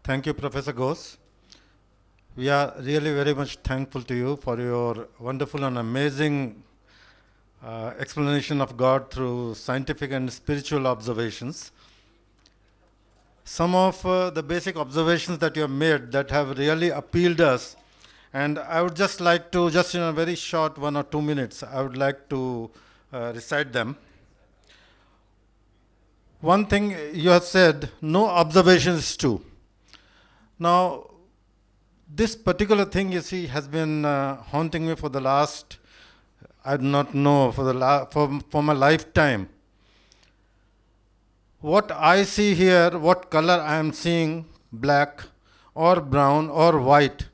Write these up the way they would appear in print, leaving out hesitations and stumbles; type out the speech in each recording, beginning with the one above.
Thank you, Professor Ghosh. We are really very much thankful to you for your wonderful and amazing explanation of God through scientific and spiritual observations. Some of the basic observations that you have made that have really appealed us, and I would just like to, just in a very short 1 or 2 minutes, I would like to recite them. One thing you have said, no observation is true. Now, this particular thing, you see, has been haunting me for the last, I do not know, for my lifetime. What I see here, what color I am seeing, black or brown or white,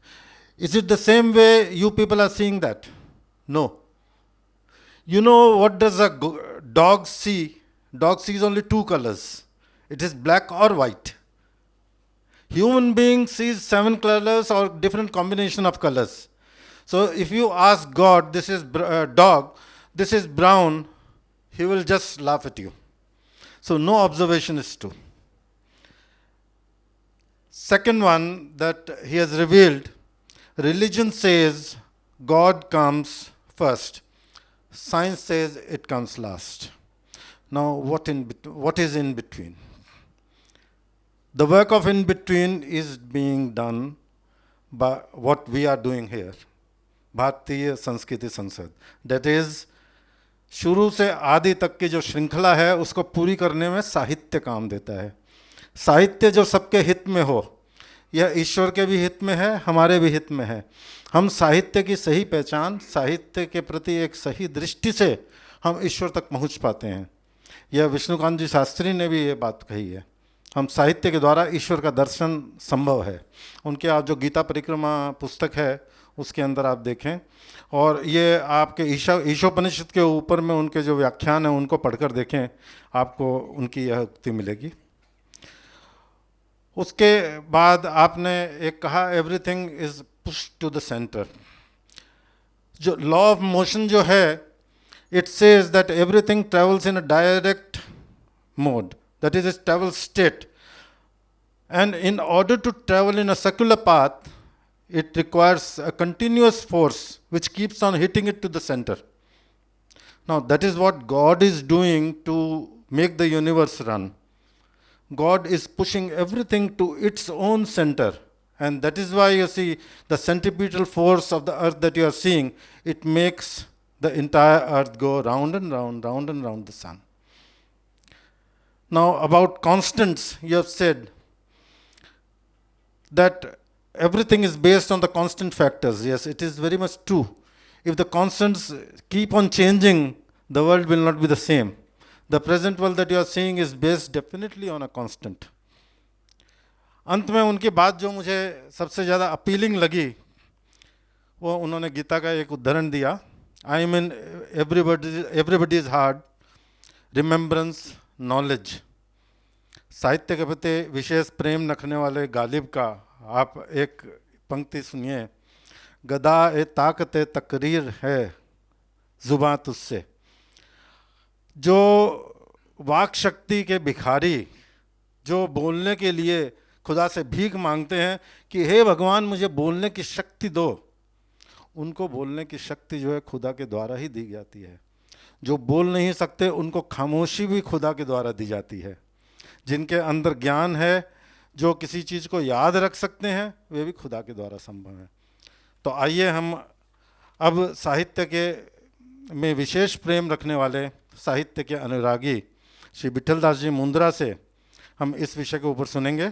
is it the same way you people are seeing that? No. You know what does a dog see? Dog sees only two colors. It is black or white. Human being sees 7 colors or different combination of colors. So if you ask God, this is dog, this is brown, he will just laugh at you. So no observation is true. Second one that he has revealed, religion says God comes first. Science says it comes last. Now what is in between? The work of in between is being done by what we are doing here. भारतीय संस्कृति संसद, that is शुरू से आदि तक की जो श्रृंखला है उसको पूरी करने में साहित्य काम देता है. साहित्य जो सबके हित में हो, यह ईश्वर के भी हित में है, हमारे भी हित में है. हम साहित्य की सही पहचान, साहित्य के प्रति एक सही दृष्टि से हम ईश्वर तक पहुंच पाते हैं. यह विष्णुकांत जी शास्त्री ने भी ये बात कही है. हम साहित्य के द्वारा ईश्वर का दर्शन संभव है. उनके आप जो गीता परिक्रमा पुस्तक है उसके अंदर आप देखें, और ये आपके ईशोपनिषद के ऊपर में उनके जो व्याख्यान हैं उनको पढ़कर देखें, आपको उनकी यह उक्ति मिलेगी. उसके बाद आपने एक कहा, everything is push to the centre. जो लॉ ऑफ मोशन जो है, it says that everything travels in a direct mode, that is its travel state, and in order to travel in a circular path it requires a continuous force which keeps on hitting it to the center. Now that is what God is doing to make the universe run. God is pushing everything to its own center, and that is why you see the centripetal force of the earth that you are seeing, it makes the entire earth go round and round, round and round the sun. Now about constants, you have said that everything is based on the constant factors. Yes, it is very much true. If the constants keep on changing, the world will not be the same. The present world that you are seeing is based definitely on a constant. अंत में उनकी बात जो मुझे सबसे ज़्यादा appealing लगी, वो उन्होंने गीता का एक उदाहरण दिया. I mean everybody is hard, remembrance, knowledge. साहित्य के प्रति विशेष प्रेम रखने वाले गालिब का आप एक पंक्ति सुनिए, गदा ए ताकत तकरीर है जुबां तुझसे. जो वाक शक्ति के भिखारी, जो बोलने के लिए खुदा से भीख मांगते हैं कि हे भगवान मुझे बोलने की शक्ति दो, उनको बोलने की शक्ति जो है खुदा के द्वारा ही दी जाती है. जो बोल नहीं सकते उनको खामोशी भी खुदा के द्वारा दी जाती है. जिनके अंदर ज्ञान है, जो किसी चीज़ को याद रख सकते हैं, वे भी खुदा के द्वारा संभव है. तो आइए हम अब साहित्य के में विशेष प्रेम रखने वाले, साहित्य के अनुरागी श्री विठलदास जी मुंद्रा से हम इस विषय के ऊपर सुनेंगे.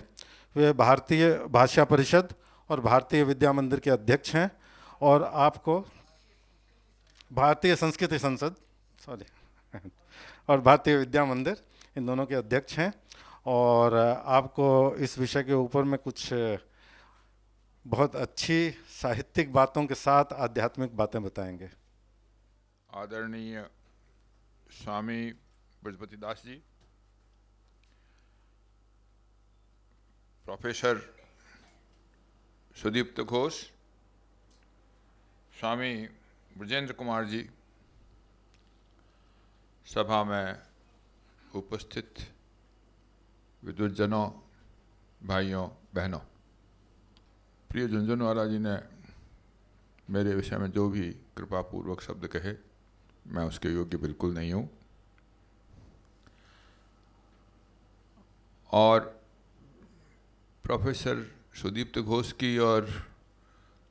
वे भारतीय भाषा परिषद और भारतीय विद्या मंदिर के अध्यक्ष हैं, और आपको भारतीय संस्कृति संसद और भारतीय विद्या मंदिर, इन दोनों के अध्यक्ष हैं, और आपको इस विषय के ऊपर में कुछ बहुत अच्छी साहित्यिक बातों के साथ आध्यात्मिक बातें बताएंगे. आदरणीय स्वामी ब्रजपति दास जी, प्रोफेसर सुदीप्त घोष, स्वामी ब्रजेंद्र कुमार जी, सभा में उपस्थित विद्वज्जनों, भाइयों बहनों, प्रिय झुंझुनवाला जी ने मेरे विषय में जो भी कृपापूर्वक शब्द कहे, मैं उसके योग्य बिल्कुल नहीं हूँ। और प्रोफेसर सुदीप्त घोष की और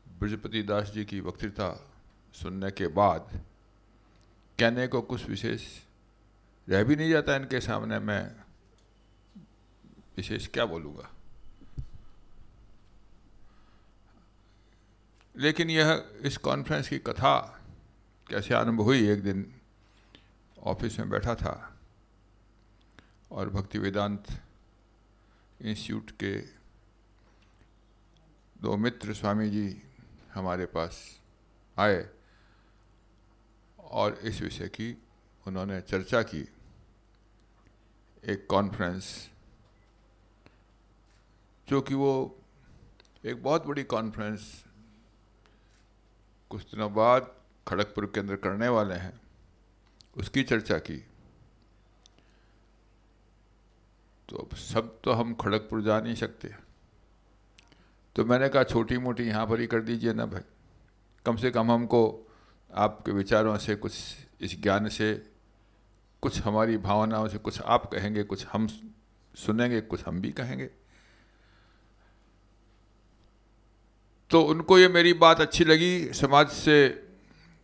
बृजपति दास जी की वक्तृता सुनने के बाद कहने को कुछ विशेष रह भी नहीं जाता इनके सामने। मैं विशेष क्या बोलूँगा, लेकिन यह इस कॉन्फ्रेंस की कथा कैसे आरंभ हुई। एक दिन ऑफिस में बैठा था और भक्ति वेदांत इंस्टीट्यूट के दो मित्र स्वामी जी हमारे पास आए और इस विषय की उन्होंने चर्चा की। एक कॉन्फ्रेंस जो कि वो एक बहुत बड़ी कॉन्फ्रेंस कुछ दिनों बाद खड़गपुर के अंदर करने वाले हैं, उसकी चर्चा की। तो अब सब तो हम खड़गपुर जा नहीं सकते, तो मैंने कहा छोटी मोटी यहाँ पर ही कर दीजिए ना भाई, कम से कम हमको आपके विचारों से, कुछ इस ज्ञान से, कुछ हमारी भावनाओं से, कुछ आप कहेंगे, कुछ हम सुनेंगे, कुछ हम भी कहेंगे। तो उनको ये मेरी बात अच्छी लगी, समाज से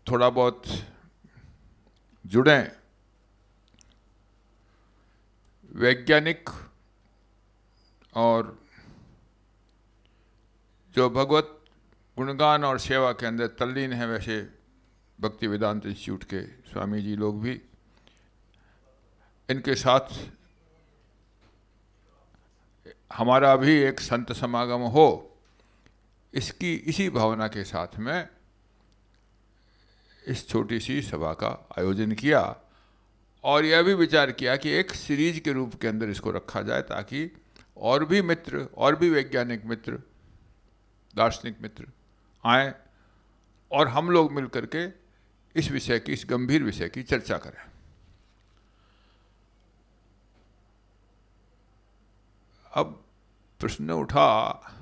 थोड़ा बहुत जुड़ें, वैज्ञानिक और जो भगवत गुणगान और सेवा के अंदर तल्लीन है, वैसे भक्ति वेदांत इंस्टीट्यूट के स्वामी जी लोग भी, इनके साथ हमारा भी एक संत समागम हो, इसी भावना के साथ में इस छोटी सी सभा का आयोजन किया। और यह भी विचार किया कि एक सीरीज के रूप के अंदर इसको रखा जाए, ताकि और भी मित्र, और भी वैज्ञानिक मित्र, दार्शनिक मित्र आए और हम लोग मिलकर के इस विषय की, इस गंभीर विषय की चर्चा करें। अब प्रश्न उठा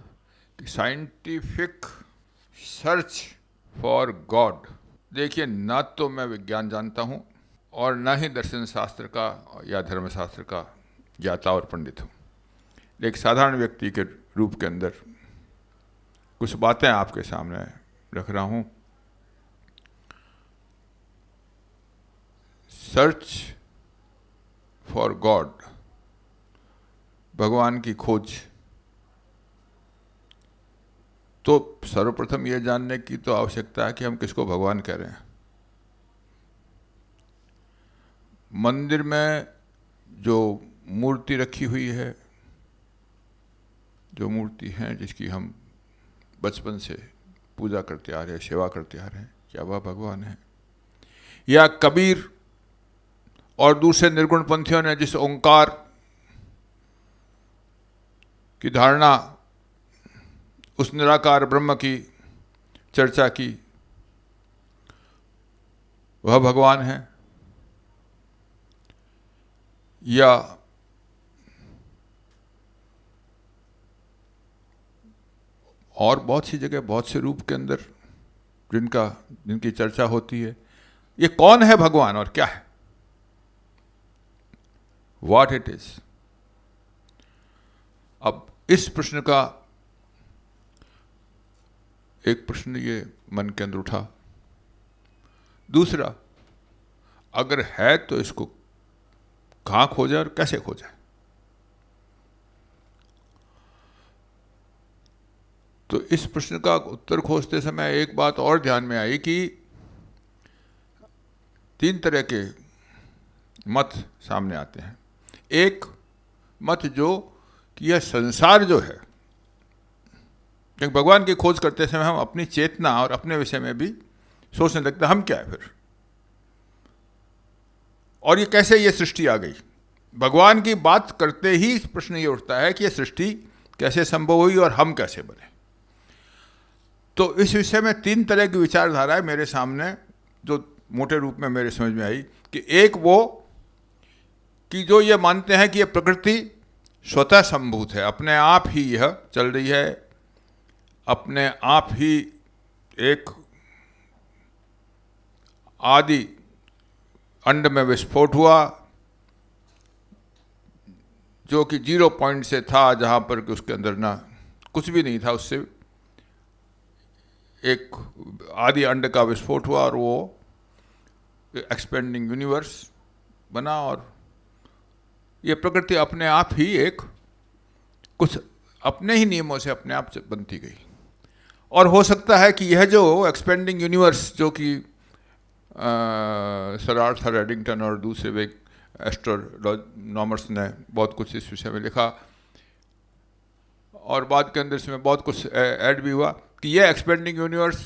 कि साइंटिफिक सर्च फॉर गॉड। देखिए, ना तो मैं विज्ञान जानता हूँ और ना ही दर्शन शास्त्र का या धर्मशास्त्र का ज्ञाता और पंडित हूँ। एक साधारण व्यक्ति के रूप के अंदर कुछ बातें आपके सामने रख रहा हूँ। सर्च फॉर गॉड, भगवान की खोज, तो सर्वप्रथम यह जानने की तो आवश्यकता है कि हम किसको भगवान कह रहे हैं। मंदिर में जो मूर्ति रखी हुई है, जो मूर्ति है जिसकी हम बचपन से पूजा करते आ रहे हैं, सेवा करते आ रहे हैं, क्या वह भगवान है? या कबीर और दूसरे निर्गुण पंथियों ने जिस ओंकार की धारणा, उस निराकार ब्रह्म की चर्चा की, वह भगवान है? या और बहुत सी जगह, बहुत से रूप के अंदर जिनकी चर्चा होती है, ये कौन है भगवान और क्या है? What it is. अब इस प्रश्न का एक प्रश्न ये मन के अंदर उठा। दूसरा, अगर है तो इसको कहाँ खोजा और कैसे खोजा? तो इस प्रश्न का उत्तर खोजते समय एक बात और ध्यान में आई कि 3 तरह के मत सामने आते हैं। एक मत जो कि यह संसार जो है, क्योंकि भगवान की खोज करते समय हम अपनी चेतना और अपने विषय में भी सोचने लगते हैं, हम क्या है फिर, और ये कैसे ये सृष्टि आ गई। भगवान की बात करते ही प्रश्न ये उठता है कि ये सृष्टि कैसे संभव हुई और हम कैसे बने। तो इस विषय में 3 तरह की विचारधाराएं मेरे सामने, जो मोटे रूप में मेरे समझ में आई कि एक वो कि जो ये मानते हैं कि ये प्रकृति स्वतः संभूत है, अपने आप ही यह चल रही है, अपने आप ही एक आदि अंड में विस्फोट हुआ जो कि 0 पॉइंट से था, जहां पर कि उसके अंदर ना कुछ भी नहीं था, उससे एक आदि अंड का विस्फोट हुआ और वो एक्सपेंडिंग यूनिवर्स बना। और ये प्रकृति अपने आप ही एक कुछ अपने ही नियमों से अपने आप बनती गई। और हो सकता है कि यह जो एक्सपेंडिंग यूनिवर्स, जो कि सर आर्थर एडिंगटन और दूसरे वे एस्ट्रोनॉमर्स ने बहुत कुछ इस विषय में लिखा और बाद के अंदर इसमें बहुत कुछ ऐड भी हुआ कि यह एक्सपेंडिंग यूनिवर्स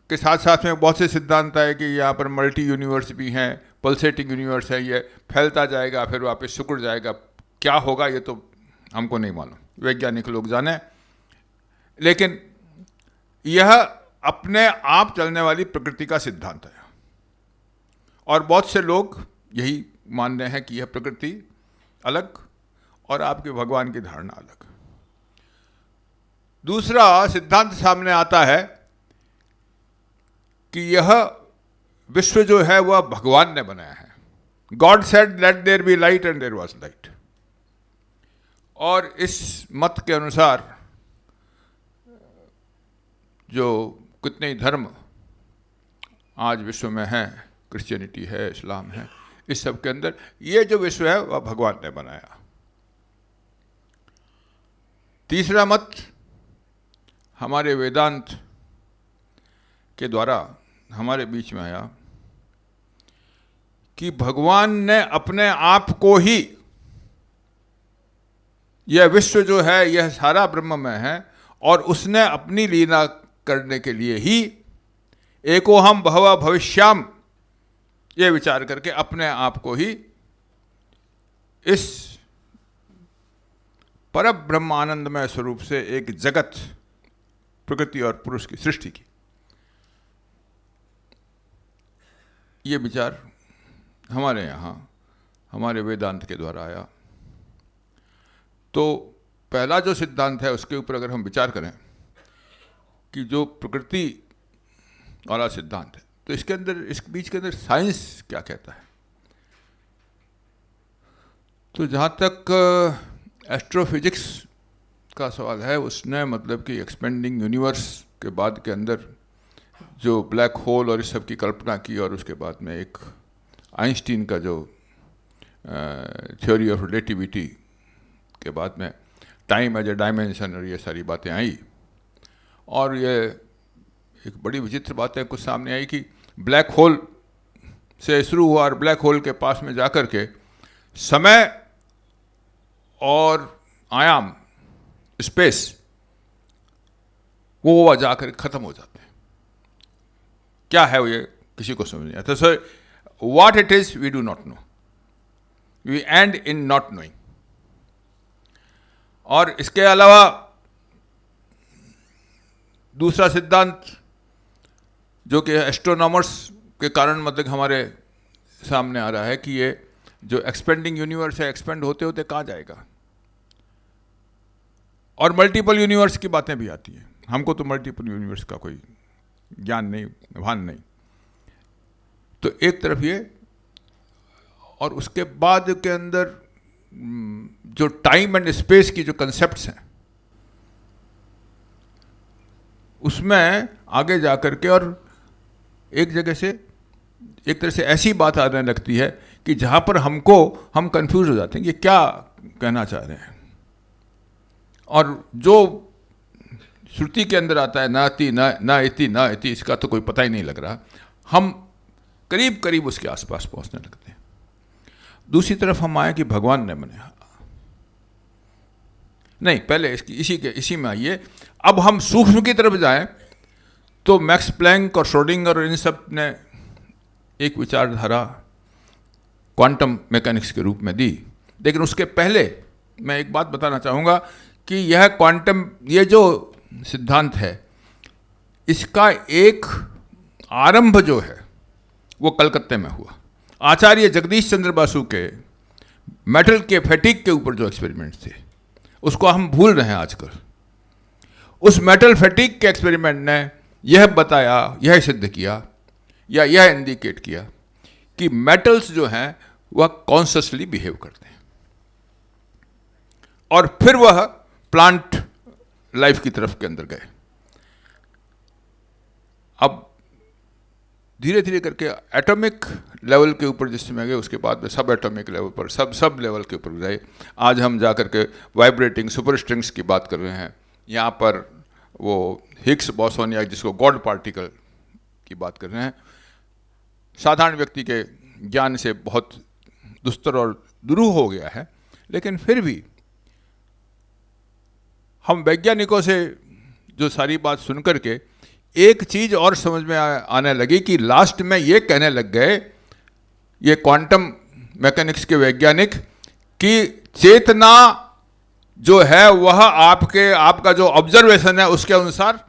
के साथ साथ में बहुत से सिद्धांत आए कि यहाँ पर मल्टी यूनिवर्स भी हैं, पल्सेटिंग यूनिवर्स है, ये फैलता जाएगा फिर वापस सिकुड़ जाएगा। क्या होगा ये तो हमको नहीं मालूम, वैज्ञानिक लोग जाने, लेकिन यह अपने आप चलने वाली प्रकृति का सिद्धांत है। और बहुत से लोग यही मान रहे हैं कि यह प्रकृति अलग और आपके भगवान की धारणा अलग। दूसरा सिद्धांत सामने आता है कि यह विश्व जो है वह भगवान ने बनाया है। God said let there be light and there was light. और इस मत के अनुसार जो कितने ही धर्म आज विश्व में हैं, क्रिश्चियनिटी है, इस्लाम है, इस सब के अंदर ये जो विश्व है वह भगवान ने बनाया। तीसरा मत हमारे वेदांत के द्वारा हमारे बीच में आया कि भगवान ने अपने आप को ही, यह विश्व जो है यह सारा ब्रह्ममय है और उसने अपनी लीला करने के लिए ही एकोहम बहवा भविष्याम ये विचार करके अपने आप को ही इस परब्रह्म आनंदमय स्वरूप से एक जगत, प्रकृति और पुरुष की सृष्टि की। ये विचार हमारे यहाँ हमारे वेदांत के द्वारा आया। तो पहला जो सिद्धांत है उसके ऊपर अगर हम विचार करें कि जो प्रकृति वाला सिद्धांत है, तो इसके अंदर, इस बीच के अंदर साइंस क्या कहता है। तो जहाँ तक एस्ट्रोफिजिक्स का सवाल है, उसने मतलब कि एक्सपेंडिंग यूनिवर्स के बाद के अंदर जो ब्लैक होल और इस सब की कल्पना की और उसके बाद में एक आइंस्टीन का जो थ्योरी ऑफ रिलेटिविटी के बाद में टाइम एज ए डायमेंशन और ये सारी बातें आई। और ये एक बड़ी विचित्र बात है कुछ सामने आई कि ब्लैक होल से शुरू हुआ और ब्लैक होल के पास में जाकर के समय और आयाम, स्पेस, वो जाकर खत्म हो जाते हैं। क्या है वो, ये किसी को समझ नहीं आता। So what it is we do not know, we end in not knowing. और इसके अलावा दूसरा सिद्धांत जो कि एस्ट्रोनॉमर्स के कारण मतलब हमारे सामने आ रहा है कि ये जो एक्सपेंडिंग यूनिवर्स है, एक्सपेंड होते होते कहाँ जाएगा। और मल्टीपल यूनिवर्स की बातें भी आती हैं। हमको तो मल्टीपल यूनिवर्स का कोई ज्ञान नहीं, भान नहीं। तो एक तरफ ये, और उसके बाद के अंदर जो टाइम एंड स्पेस की जो कंसेप्ट्स हैं उसमें आगे जाकर के और एक जगह से एक तरह से ऐसी बात आने लगती है कि जहाँ पर हम कंफ्यूज हो जाते हैं कि क्या कहना चाह रहे हैं। और जो श्रुति के अंदर आता है नाति ना इति, इसका तो कोई पता ही नहीं लग रहा, हम करीब करीब उसके आसपास पहुंचने लगते हैं। दूसरी तरफ हम आए कि भगवान ने बनाया, नहीं पहले इसी में आइए। अब हम सूक्ष्म की तरफ जाएं तो मैक्स प्लैंक और श्रोडिंगर और इन सब ने एक विचारधारा क्वांटम मैकेनिक्स के रूप में दी। लेकिन उसके पहले मैं एक बात बताना चाहूँगा कि यह क्वांटम, ये जो सिद्धांत है, इसका एक आरंभ जो है वो कलकत्ते में हुआ। आचार्य जगदीश चंद्र बासु के मेटल के फैटिक के ऊपर जो एक्सपेरिमेंट थे उसको हम भूल रहे हैं आजकल। उस मेटल फैटिक के एक्सपेरिमेंट ने यह बताया, यह सिद्ध किया या यह इंडिकेट किया कि मेटल्स जो हैं वह कॉन्शियसली बिहेव करते हैं और फिर वह प्लांट लाइफ की तरफ के अंदर गए। अब धीरे धीरे करके एटॉमिक लेवल के ऊपर जिस समय गए, उसके बाद में सब एटॉमिक लेवल पर सब लेवल के ऊपर गए। आज हम जा करके वाइब्रेटिंग सुपर स्ट्रिंग्स की बात कर रहे हैं। यहाँ पर वो हिग्स बॉसोन या जिसको गॉड पार्टिकल की बात कर रहे हैं। साधारण व्यक्ति के ज्ञान से बहुत दुस्तर और दुरूह हो गया है, लेकिन फिर भी हम वैज्ञानिकों से जो सारी बात सुन करके एक चीज और समझ में आने लगी कि लास्ट में ये कहने लग गए ये क्वांटम मैकेनिक्स के वैज्ञानिक कि चेतना जो है वह आपका जो ऑब्जर्वेशन है उसके अनुसार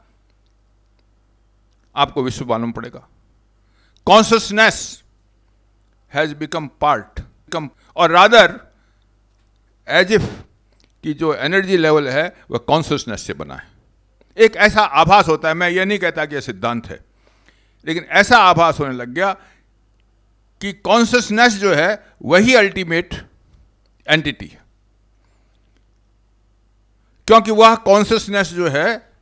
आपको विश्व मालूम पड़ेगा। कॉन्शियसनेस हैज बिकम पार्ट और रादर एज इफ कि जो एनर्जी लेवल है वह कॉन्शियसनेस से बना है। एक ऐसा आभास होता है, मैं ये नहीं कहता कि यह सिद्धांत है, लेकिन ऐसा आभास होने लग गया कि कॉन्शियसनेस जो है वही अल्टीमेट एंटिटी है, क्योंकि वह कॉन्शियसनेस जो है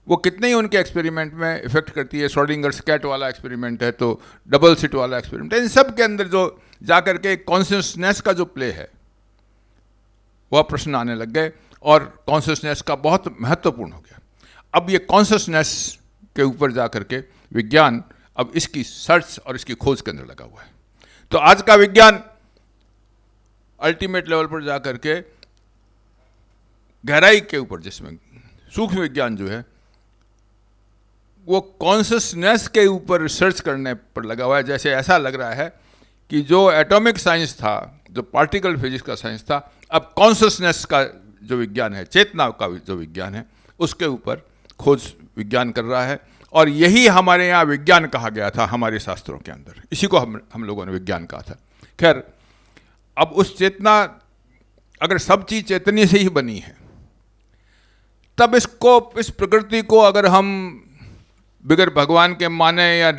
वो कितने ही उनके एक्सपेरिमेंट में इफेक्ट करती है। श्रोडिंगर्स कैट वाला एक्सपेरिमेंट है, तो डबल स्लिट वाला एक्सपेरिमेंट है, इन सब के अंदर जो जाकर के कॉन्शियसनेस का जो प्ले है वह प्रश्न आने लग गए और कॉन्शियसनेस का बहुत महत्वपूर्ण हो गया। अब ये कॉन्शियसनेस के ऊपर जाकर के विज्ञान अब इसकी सर्च और इसकी खोज के अंदर लगा हुआ है। तो आज का विज्ञान अल्टीमेट लेवल पर जाकर के गहराई के ऊपर, जिसमें सूक्ष्म विज्ञान जो है वो कॉन्शियसनेस के ऊपर रिसर्च करने पर लगा हुआ है। जैसे ऐसा लग रहा है कि जो एटॉमिक साइंस था, जो पार्टिकल फिजिक्स का साइंस था, अब कॉन्शियसनेस का जो विज्ञान है, चेतना का जो विज्ञान है, उसके ऊपर खोज विज्ञान कर रहा है। और यही हमारे यहाँ विज्ञान कहा गया था हमारे शास्त्रों के अंदर, इसी को हम लोगों ने विज्ञान कहा था। खैर, अब उस चेतना, अगर सब चीज चैतन्य से ही बनी है, तब इस प्रकृति को अगर हम बिगर भगवान के माने या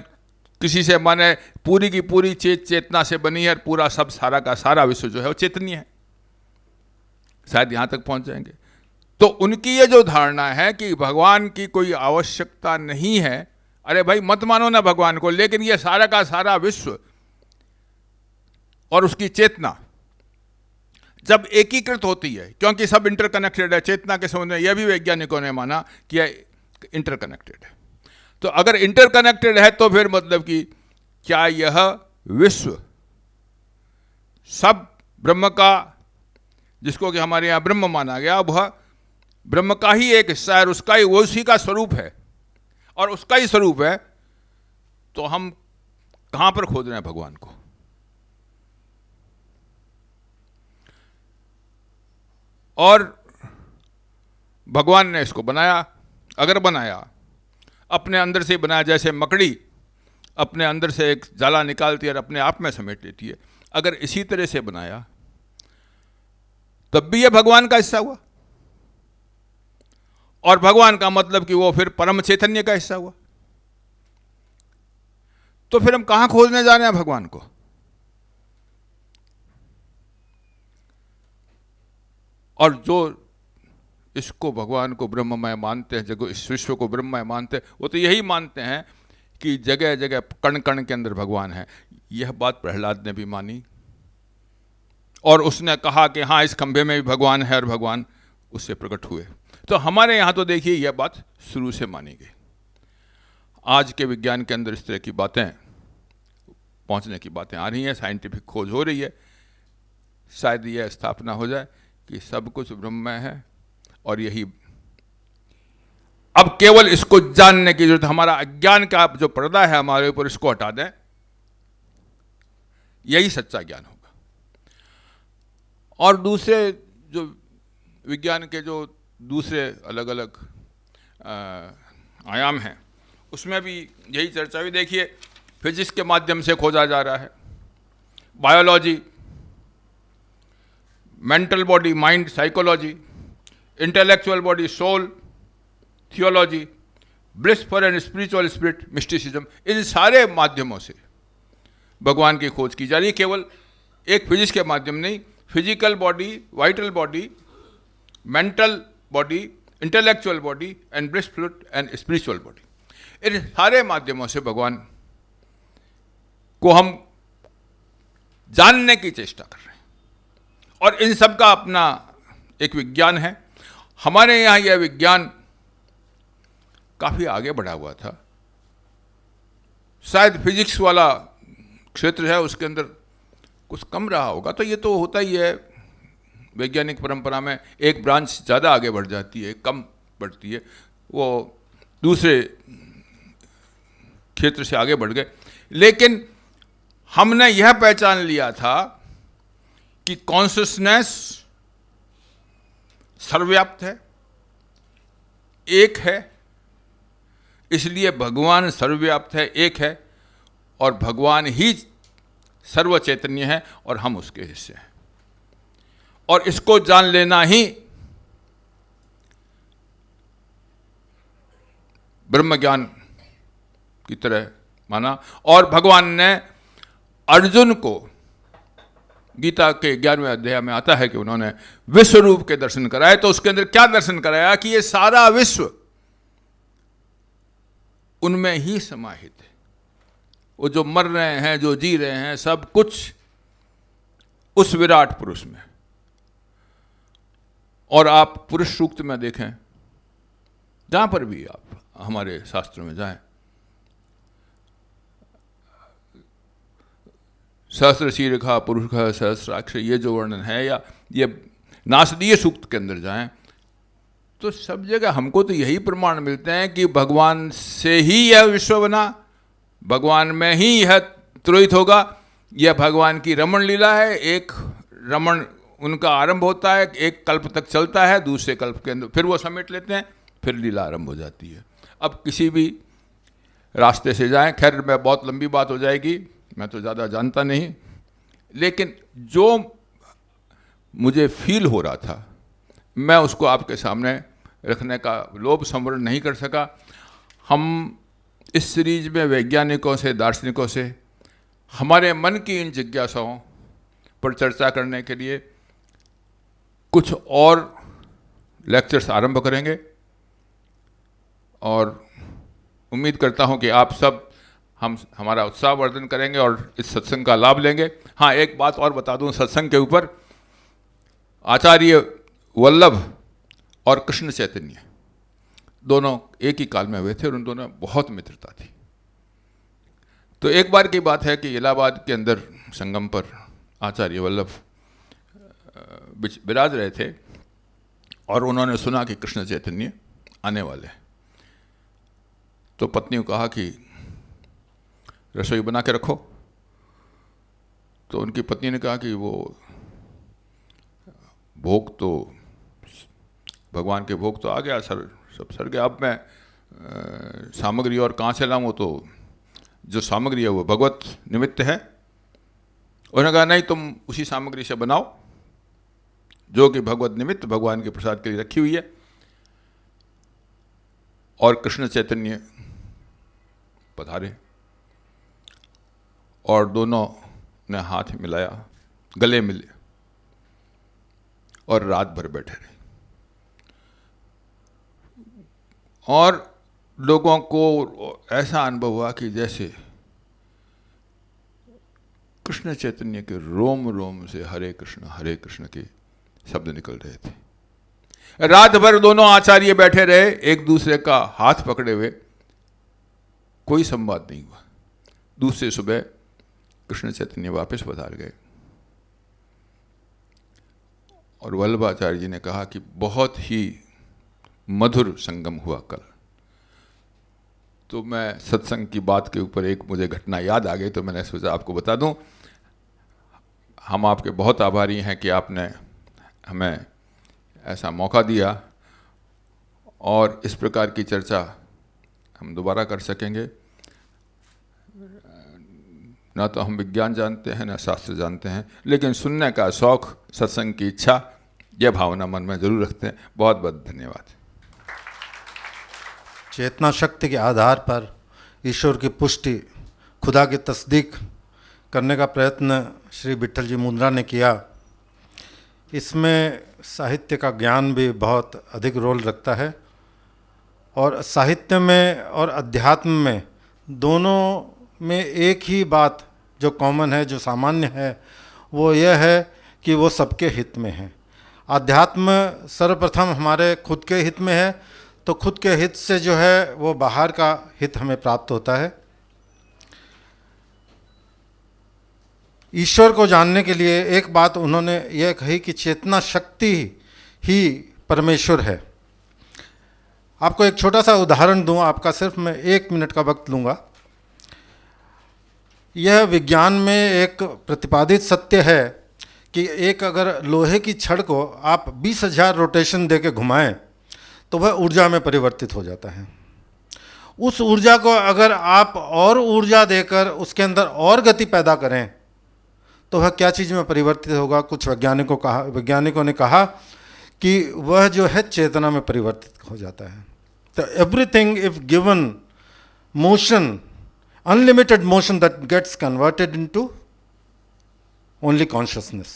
किसी से माने पूरी की पूरी चेतना से बनी है, पूरा सब सारा का सारा विश्व जो है वो चेतनीय है, शायद यहां तक पहुंच जाएंगे। तो उनकी ये जो धारणा है कि भगवान की कोई आवश्यकता नहीं है, अरे भाई मत मानो ना भगवान को, लेकिन ये सारा का सारा विश्व और उसकी चेतना जब एकीकृत होती है, क्योंकि सब इंटरकनेक्टेड है, चेतना के संबंध में यह भी वैज्ञानिकों ने माना कि यह इंटरकनेक्टेड है। तो अगर इंटरकनेक्टेड है तो फिर मतलब कि क्या यह विश्व सब ब्रह्म का, जिसको कि हमारे यहाँ ब्रह्म माना गया, वह ब्रह्म का ही एक हिस्सा है, उसका ही, वो उसी का स्वरूप है और उसका ही स्वरूप है, तो हम कहां पर खोज रहे हैं भगवान को? और भगवान ने इसको बनाया, अगर बनाया अपने अंदर से बनाया, जैसे मकड़ी अपने अंदर से एक जाला निकालती है और अपने आप में समेट लेती है, अगर इसी तरह से बनाया तब भी यह भगवान का हिस्सा हुआ, और भगवान का मतलब कि वो फिर परम चैतन्य का हिस्सा हुआ। तो फिर हम कहां खोजने जा रहे हैं भगवान को? और जो इसको भगवान को ब्रह्ममय मानते हैं, जगह इस विश्व को ब्रह्ममय मानते हैं, वो तो यही मानते हैं कि जगह जगह कण कण के अंदर भगवान है। यह बात प्रहलाद ने भी मानी और उसने कहा कि हाँ, इस खंभे में भी भगवान है और भगवान उससे प्रकट हुए। तो हमारे यहाँ तो देखिए यह बात शुरू से मानी गई। आज के विज्ञान के अंदर इस तरह की बातें पहुँचने की बातें आ रही हैं, साइंटिफिक खोज हो रही है, शायद यह स्थापना हो जाए कि सब कुछ ब्रह्ममय है और यही, अब केवल इसको जानने की जरूरत, हमारा अज्ञान का जो पर्दा है हमारे ऊपर, इसको हटा दें, यही सच्चा ज्ञान होगा। और दूसरे जो विज्ञान के जो दूसरे अलग अलग आयाम हैं, उसमें भी यही चर्चा हुई। देखिए, फिजिक्स के माध्यम से खोजा जा रहा है, biology, mental body mind psychology, intellectual body soul theology, blissful and spiritual spirit mysticism, इन सारे माध्यमों से भगवान की खोज की जा रही है। केवल एक फिजिक्स के माध्यम नहीं, physical body, vital body, mental body, intellectual body and blissful and spiritual body, इन सारे माध्यमों से भगवान को हम जानने की चेष्टा कर रहे हैं। और इन सब का अपना एक विज्ञान है। हमारे यहाँ यह विज्ञान काफ़ी आगे बढ़ा हुआ था। शायद फिजिक्स वाला क्षेत्र है उसके अंदर कुछ कम रहा होगा। तो ये तो होता ही है, वैज्ञानिक परंपरा में एक ब्रांच ज़्यादा आगे बढ़ जाती है, कम बढ़ती है, वो दूसरे क्षेत्र से आगे बढ़ गए। लेकिन हमने यह पहचान लिया था कि कॉन्शियसनेस सर्वव्याप्त है, एक है, इसलिए भगवान सर्वव्याप्त है, एक है, और भगवान ही सर्व चैतन्य है और हम उसके हिस्से हैं। और इसको जान लेना ही ब्रह्म ज्ञान की तरह माना। और भगवान ने अर्जुन को, गीता के 11वें अध्याय में आता है कि उन्होंने विश्व रूप के दर्शन कराए। तो उसके अंदर क्या दर्शन कराया कि ये सारा विश्व उनमें ही समाहित है। वो जो मर रहे हैं, जो जी रहे हैं, सब कुछ उस विराट पुरुष में। और आप पुरुष सूक्त में देखें, जहां पर भी आप हमारे शास्त्रों में जाएं, सहस्र शीर्षा पुरुष सहस्राक्ष, ये जो वर्णन है, या ये नासदीय सूक्त के अंदर जाएं, तो सब जगह हमको तो यही प्रमाण मिलते हैं कि भगवान से ही यह विश्व बना, भगवान में ही यह त्रोहित होगा। यह भगवान की रमण लीला है। एक रमण उनका आरंभ होता है, एक कल्प तक चलता है, दूसरे कल्प के अंदर फिर वो समेट लेते हैं, फिर लीला आरंभ हो जाती है। अब किसी भी रास्ते से जाएं, खैर मैं बहुत लंबी बात हो जाएगी, मैं तो ज़्यादा जानता नहीं, लेकिन जो मुझे फील हो रहा था मैं उसको आपके सामने रखने का लोभ संवरण नहीं कर सका। हम इस सीरीज में वैज्ञानिकों से, दार्शनिकों से हमारे मन की इन जिज्ञासाओं पर चर्चा करने के लिए कुछ और लेक्चर्स आरंभ करेंगे। और उम्मीद करता हूं कि आप सब हमारा उत्साहवर्धन करेंगे और इस सत्संग का लाभ लेंगे। हाँ, एक बात और बता दूं सत्संग के ऊपर, आचार्य वल्लभ और कृष्ण चैतन्य दोनों एक ही काल में हुए थे और उन दोनों में बहुत मित्रता थी। तो एक बार की बात है कि इलाहाबाद के अंदर संगम पर आचार्य वल्लभ विराज रहे थे और उन्होंने सुना कि कृष्ण चैतन्य आने वाले हैं। तो पत्नी को कहा कि रसोई बना के रखो। तो उनकी पत्नी ने कहा कि वो भोग तो, भगवान के भोग तो आ गया, सब सर गया, अब मैं सामग्री और कहाँ से लाऊं? तो जो सामग्री है वो भगवत निमित्त है। उन्होंने कहा नहीं, तुम उसी सामग्री से बनाओ जो कि भगवत निमित्त भगवान के प्रसाद के लिए रखी हुई है। और कृष्ण चैतन्य पधारे और दोनों ने हाथ मिलाया, गले मिले और रात भर बैठे रहे। और लोगों को ऐसा अनुभव हुआ कि जैसे कृष्ण चैतन्य के रोम रोम से हरे कृष्ण के शब्द निकल रहे थे। रात भर दोनों आचार्य बैठे रहे, एक दूसरे का हाथ पकड़े हुए, कोई संवाद नहीं हुआ। दूसरे सुबह कृष्ण चैतन्य वापस पधार गए और वल्लभाचार्य जी ने कहा कि बहुत ही मधुर संगम हुआ कल। तो मैं सत्संग की बात के ऊपर एक मुझे घटना याद आ गई, तो मैंने सोचा आपको बता दूं। हम आपके बहुत आभारी हैं कि आपने हमें ऐसा मौका दिया और इस प्रकार की चर्चा हम दोबारा कर सकेंगे। ना तो हम विज्ञान जानते हैं ना शास्त्र जानते हैं, लेकिन सुनने का शौक, सत्संग की इच्छा, यह भावना मन में जरूर रखते हैं। बहुत बहुत धन्यवाद। चेतना शक्ति के आधार पर ईश्वर की पुष्टि, खुदा की तस्दीक करने का प्रयत्न श्री विट्ठल जी मुंद्रा ने किया। इसमें साहित्य का ज्ञान भी बहुत अधिक रोल रखता है, और साहित्य में और अध्यात्म में दोनों में एक ही बात जो कॉमन है, जो सामान्य है, वो यह है कि वो सबके हित में है। अध्यात्म सर्वप्रथम हमारे खुद के हित में है, तो खुद के हित से जो है वो बाहर का हित हमें प्राप्त होता है। ईश्वर को जानने के लिए एक बात उन्होंने यह कही कि चेतना शक्ति ही परमेश्वर है। आपको एक छोटा सा उदाहरण दूं, आपका सिर्फ मैं 1 मिनट का वक्त लूँगा। यह विज्ञान में एक प्रतिपादित सत्य है कि एक अगर लोहे की छड़ को आप 20,000 रोटेशन दे के घुमाएँ तो वह ऊर्जा में परिवर्तित हो जाता है। उस ऊर्जा को अगर आप और ऊर्जा देकर उसके अंदर और गति पैदा करें तो वह क्या चीज़ में परिवर्तित होगा? कुछ वैज्ञानिकों ने कहा कि वह जो है चेतना में परिवर्तित हो जाता है। तो everything if given motion, unlimited motion, that gets converted into only consciousness.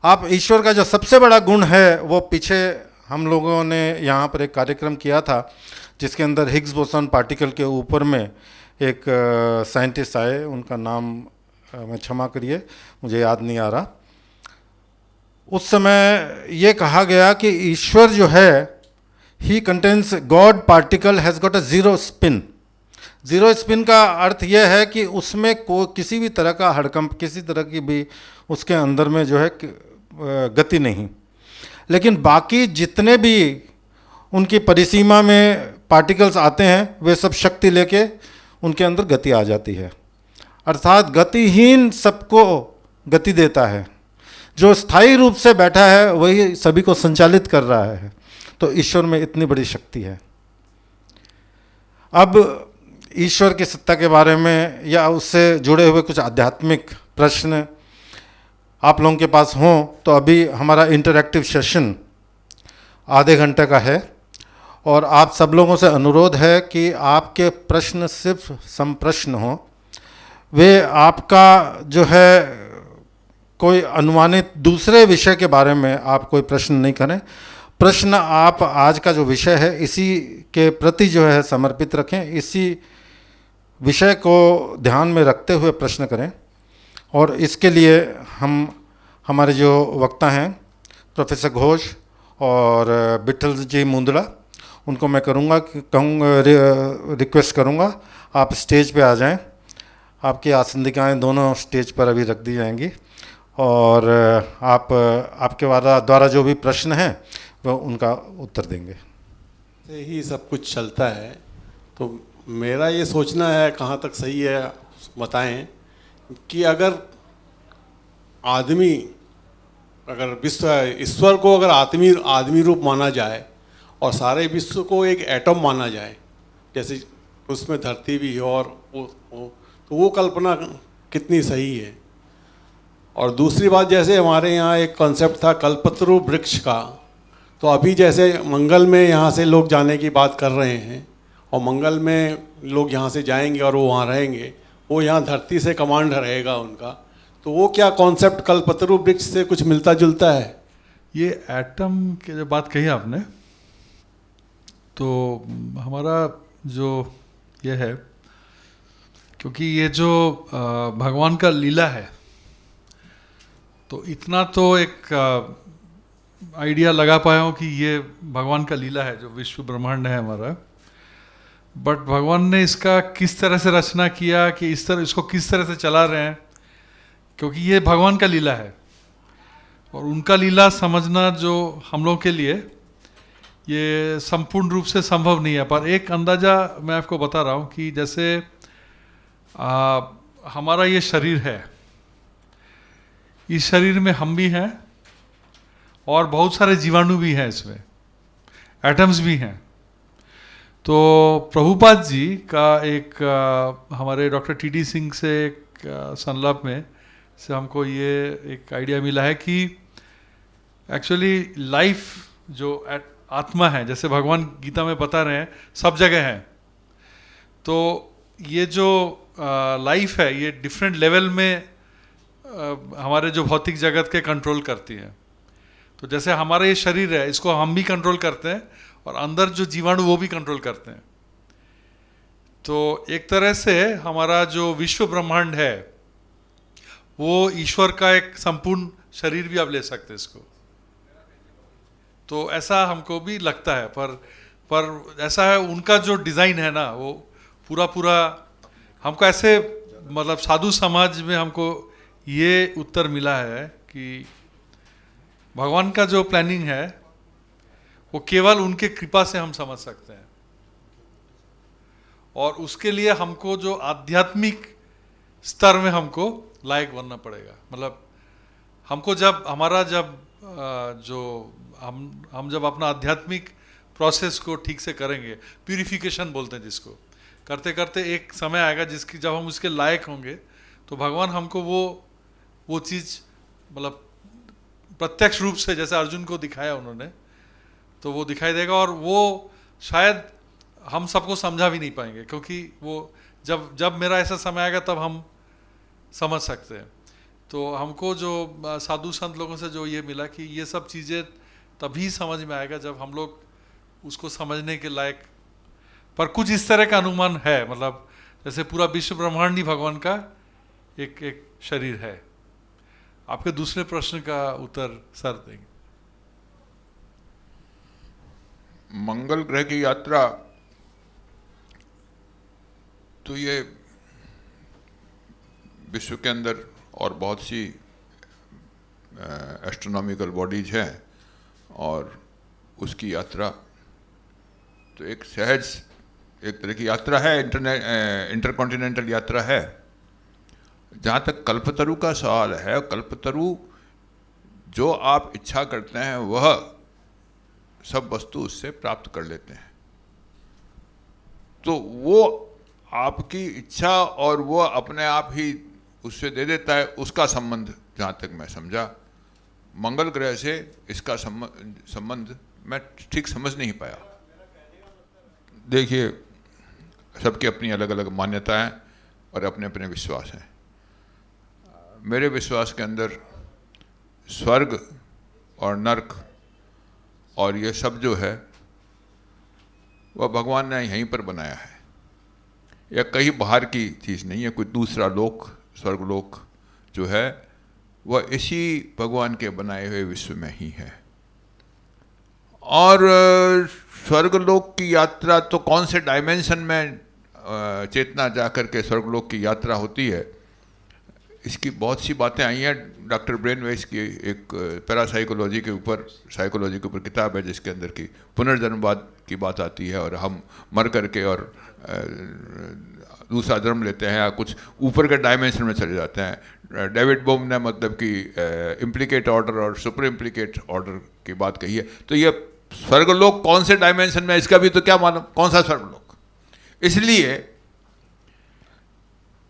आप ईश्वर का जो सबसे बड़ा गुण है, वो पीछे हम लोगों ने यहाँ पर एक कार्यक्रम किया था जिसके अंदर हिग्स बोसन पार्टिकल के ऊपर में एक साइंटिस्ट आए, उनका नाम मैं क्षमा करिए मुझे याद नहीं आ रहा। उस समय ये कहा गया कि ईश्वर जो है, he contains God particle has got a zero spin. Zero spin का अर्थ यह है कि उसमें किसी भी तरह का हड़कंप, किसी तरह की भी उसके अंदर में जो है गति नहीं। लेकिन बाकी जितने भी उनकी परिसीमा में पार्टिकल्स आते हैं, वे सब शक्ति लेके उनके अंदर गति आ जाती है। अर्थात गतिहीन सबको गति देता है, जो स्थायी रूप से बैठा है वही सभी को संचालित कर रहा है। तो ईश्वर में इतनी बड़ी शक्ति है। अब ईश्वर की सत्ता के बारे में या उससे जुड़े हुए कुछ आध्यात्मिक प्रश्न आप लोगों के पास हों तो अभी हमारा इंटरैक्टिव सेशन आधे घंटे का है, और आप सब लोगों से अनुरोध है कि आपके प्रश्न सिर्फ संप्रश्न हों। वे आपका जो है कोई अनुमानित दूसरे विषय के बारे में आप कोई प्रश्न नहीं करें। प्रश्न आप आज का जो विषय है इसी के प्रति जो है समर्पित रखें, इसी विषय को ध्यान में रखते हुए प्रश्न करें। और इसके लिए हमारे जो वक्ता हैं प्रोफेसर घोष और विट्ठल जी मुंद्रा, उनको मैं रिक्वेस्ट करूँगा आप स्टेज पे आ जाएं। आपकी आसंदिकाएँ दोनों स्टेज पर अभी रख दी जाएंगी, और आपके द्वारा जो भी प्रश्न हैं वो उनका उत्तर देंगे। से ही सब कुछ चलता है, तो मेरा ये सोचना है, कहाँ तक सही है बताएं, कि अगर विश्व ईश्वर को अगर आदमी रूप माना जाए और सारे विश्व को एक एटम माना जाए, जैसे उसमें धरती भी है, और तो वो कल्पना कितनी सही है। और दूसरी बात, जैसे हमारे यहाँ एक कॉन्सेप्ट था कल्पतरु वृक्ष का, तो अभी जैसे मंगल में यहाँ से लोग जाने की बात कर रहे हैं, और मंगल में लोग यहाँ से जाएंगे और वो वहाँ रहेंगे, वो यहाँ धरती से कमांड रहेगा उनका, तो वो क्या कॉन्सेप्ट कल्पतरु वृक्ष से कुछ मिलता जुलता है? ये एटम की जो बात कही आपने, तो हमारा जो ये है, क्योंकि ये जो भगवान का लीला है, तो इतना तो एक आइडिया लगा पाया हूँ कि ये भगवान का लीला है जो विश्व ब्रह्मांड है हमारा। बट भगवान ने इसका किस तरह से रचना किया कि इसको किस तरह से चला रहे हैं, क्योंकि ये भगवान का लीला है, और उनका लीला समझना जो हम लोगों के लिए ये संपूर्ण रूप से संभव नहीं है। पर एक अंदाज़ा मैं आपको बता रहा हूँ कि जैसे हमारा ये शरीर है, इस शरीर में हम भी हैं और बहुत सारे जीवाणु भी हैं, इसमें एटम्स भी हैं। तो प्रभुपाद जी का एक हमारे डॉक्टर टी.डी. सिंह से एक संलाप में से हमको ये एक आइडिया मिला है कि एक्चुअली लाइफ जो आत्मा है, जैसे भगवान गीता में बता रहे हैं, सब जगह है। तो ये जो लाइफ है ये डिफरेंट लेवल में हमारे जो भौतिक जगत के कंट्रोल करती है। तो जैसे हमारा ये शरीर है, इसको हम भी कंट्रोल करते हैं और अंदर जो जीवाणु वो भी कंट्रोल करते हैं। तो एक तरह से हमारा जो विश्व ब्रह्मांड है वो ईश्वर का एक संपूर्ण शरीर भी आप ले सकते हैं इसको। तो ऐसा हमको भी लगता है, पर ऐसा है उनका जो डिज़ाइन है ना, वो पूरा हमको ऐसे, मतलब साधु समाज में हमको ये उत्तर मिला है कि भगवान का जो प्लानिंग है वो केवल उनके कृपा से हम समझ सकते हैं। और उसके लिए हमको जो आध्यात्मिक स्तर में हमको लायक बनना पड़ेगा। मतलब हमको जब हमारा जो हम जब अपना आध्यात्मिक प्रोसेस को ठीक से करेंगे, प्यूरिफिकेशन बोलते हैं जिसको, करते करते एक समय आएगा जिसकी जब हम उसके लायक होंगे तो भगवान हमको वो चीज़ मतलब प्रत्यक्ष रूप से, जैसे अर्जुन को दिखाया उन्होंने, तो वो दिखाई देगा। और वो शायद हम सबको समझा भी नहीं पाएंगे, क्योंकि वो जब मेरा ऐसा समय आएगा तब हम समझ सकते हैं। तो हमको जो साधु संत लोगों से जो ये मिला कि ये सब चीज़ें तभी समझ में आएगा जब हम लोग उसको समझने के लायक। पर कुछ इस तरह का अनुमान है, मतलब जैसे पूरा विश्व ब्रह्मांड ही भगवान का एक शरीर है। आपके दूसरे प्रश्न का उत्तर सर देंगे। मंगल ग्रह की यात्रा तो ये विश्व के अंदर और बहुत सी एस्ट्रोनॉमिकल बॉडीज हैं, और उसकी यात्रा तो एक सहज एक तरह की यात्रा है, इंटरकॉन्टिनेंटल यात्रा है। जहाँ तक कल्पतरु का सवाल है, कल्पतरु जो आप इच्छा करते हैं वह सब वस्तु उससे प्राप्त कर लेते हैं। तो वो आपकी इच्छा और वो अपने आप ही उससे दे देता है, उसका संबंध जहाँ तक मैं समझा मंगल ग्रह से इसका संबंध मैं ठीक समझ नहीं पाया। देखिए, सबकी अपनी अलग अलग मान्यताएं और अपने अपने विश्वास हैं। मेरे विश्वास के अंदर स्वर्ग और नर्क और ये सब जो है वह भगवान ने यहीं पर बनाया है, या कहीं बाहर की चीज़ नहीं है। कोई दूसरा लोक, स्वर्गलोक जो है वह इसी भगवान के बनाए हुए विश्व में ही है। और स्वर्गलोक की यात्रा तो कौन से डायमेंशन में चेतना जाकर के स्वर्गलोक की यात्रा होती है, इसकी बहुत सी बातें आई हैं। डॉक्टर ब्रेनवेस की एक पैरासाइकोलॉजी के ऊपर, साइकोलॉजी के ऊपर किताब है जिसके अंदर की पुनर्जन्मवाद की बात आती है, और हम मर करके और दूसरा जन्म लेते हैं या कुछ ऊपर के डायमेंशन में चले जाते हैं। डेविड बोम ने मतलब कि इम्प्लीकेट ऑर्डर और सुपर इम्प्लीकेट ऑर्डर की बात कही है। तो ये स्वर्गलोक कौन से डायमेंशन में, इसका भी तो क्या मालूम कौन सा स्वर्गलोक। इसलिए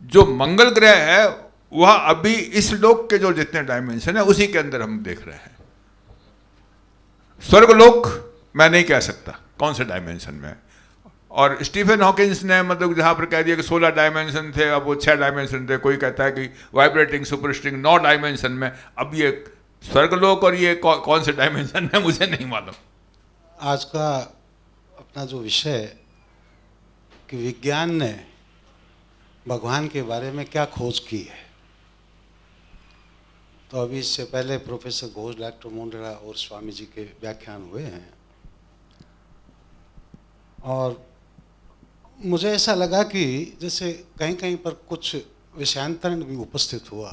जो मंगल ग्रह है वह अभी इस लोक के जो जितने डायमेंशन है उसी के अंदर हम देख रहे हैं। स्वर्गलोक मैं नहीं कह सकता कौन से डायमेंशन में। और स्टीफन हॉकिंस ने मतलब जहाँ पर कह दिया कि 16 डायमेंशन थे, अब वो 6 डायमेंशन थे। कोई कहता है कि वाइब्रेटिंग सुपरस्ट्रिंग 9 डायमेंशन में। अब ये स्वर्गलोक और ये कौन से डायमेंशन है मुझे नहीं मालूम। आज का अपना जो विषय है कि विज्ञान ने भगवान के बारे में क्या खोज की है, तो अभी इससे पहले प्रोफेसर घोष, डॉक्टर मुंडरा और स्वामी जी के व्याख्यान हुए हैं, और मुझे ऐसा लगा कि जैसे कहीं कहीं पर कुछ विषयांतरण भी उपस्थित हुआ।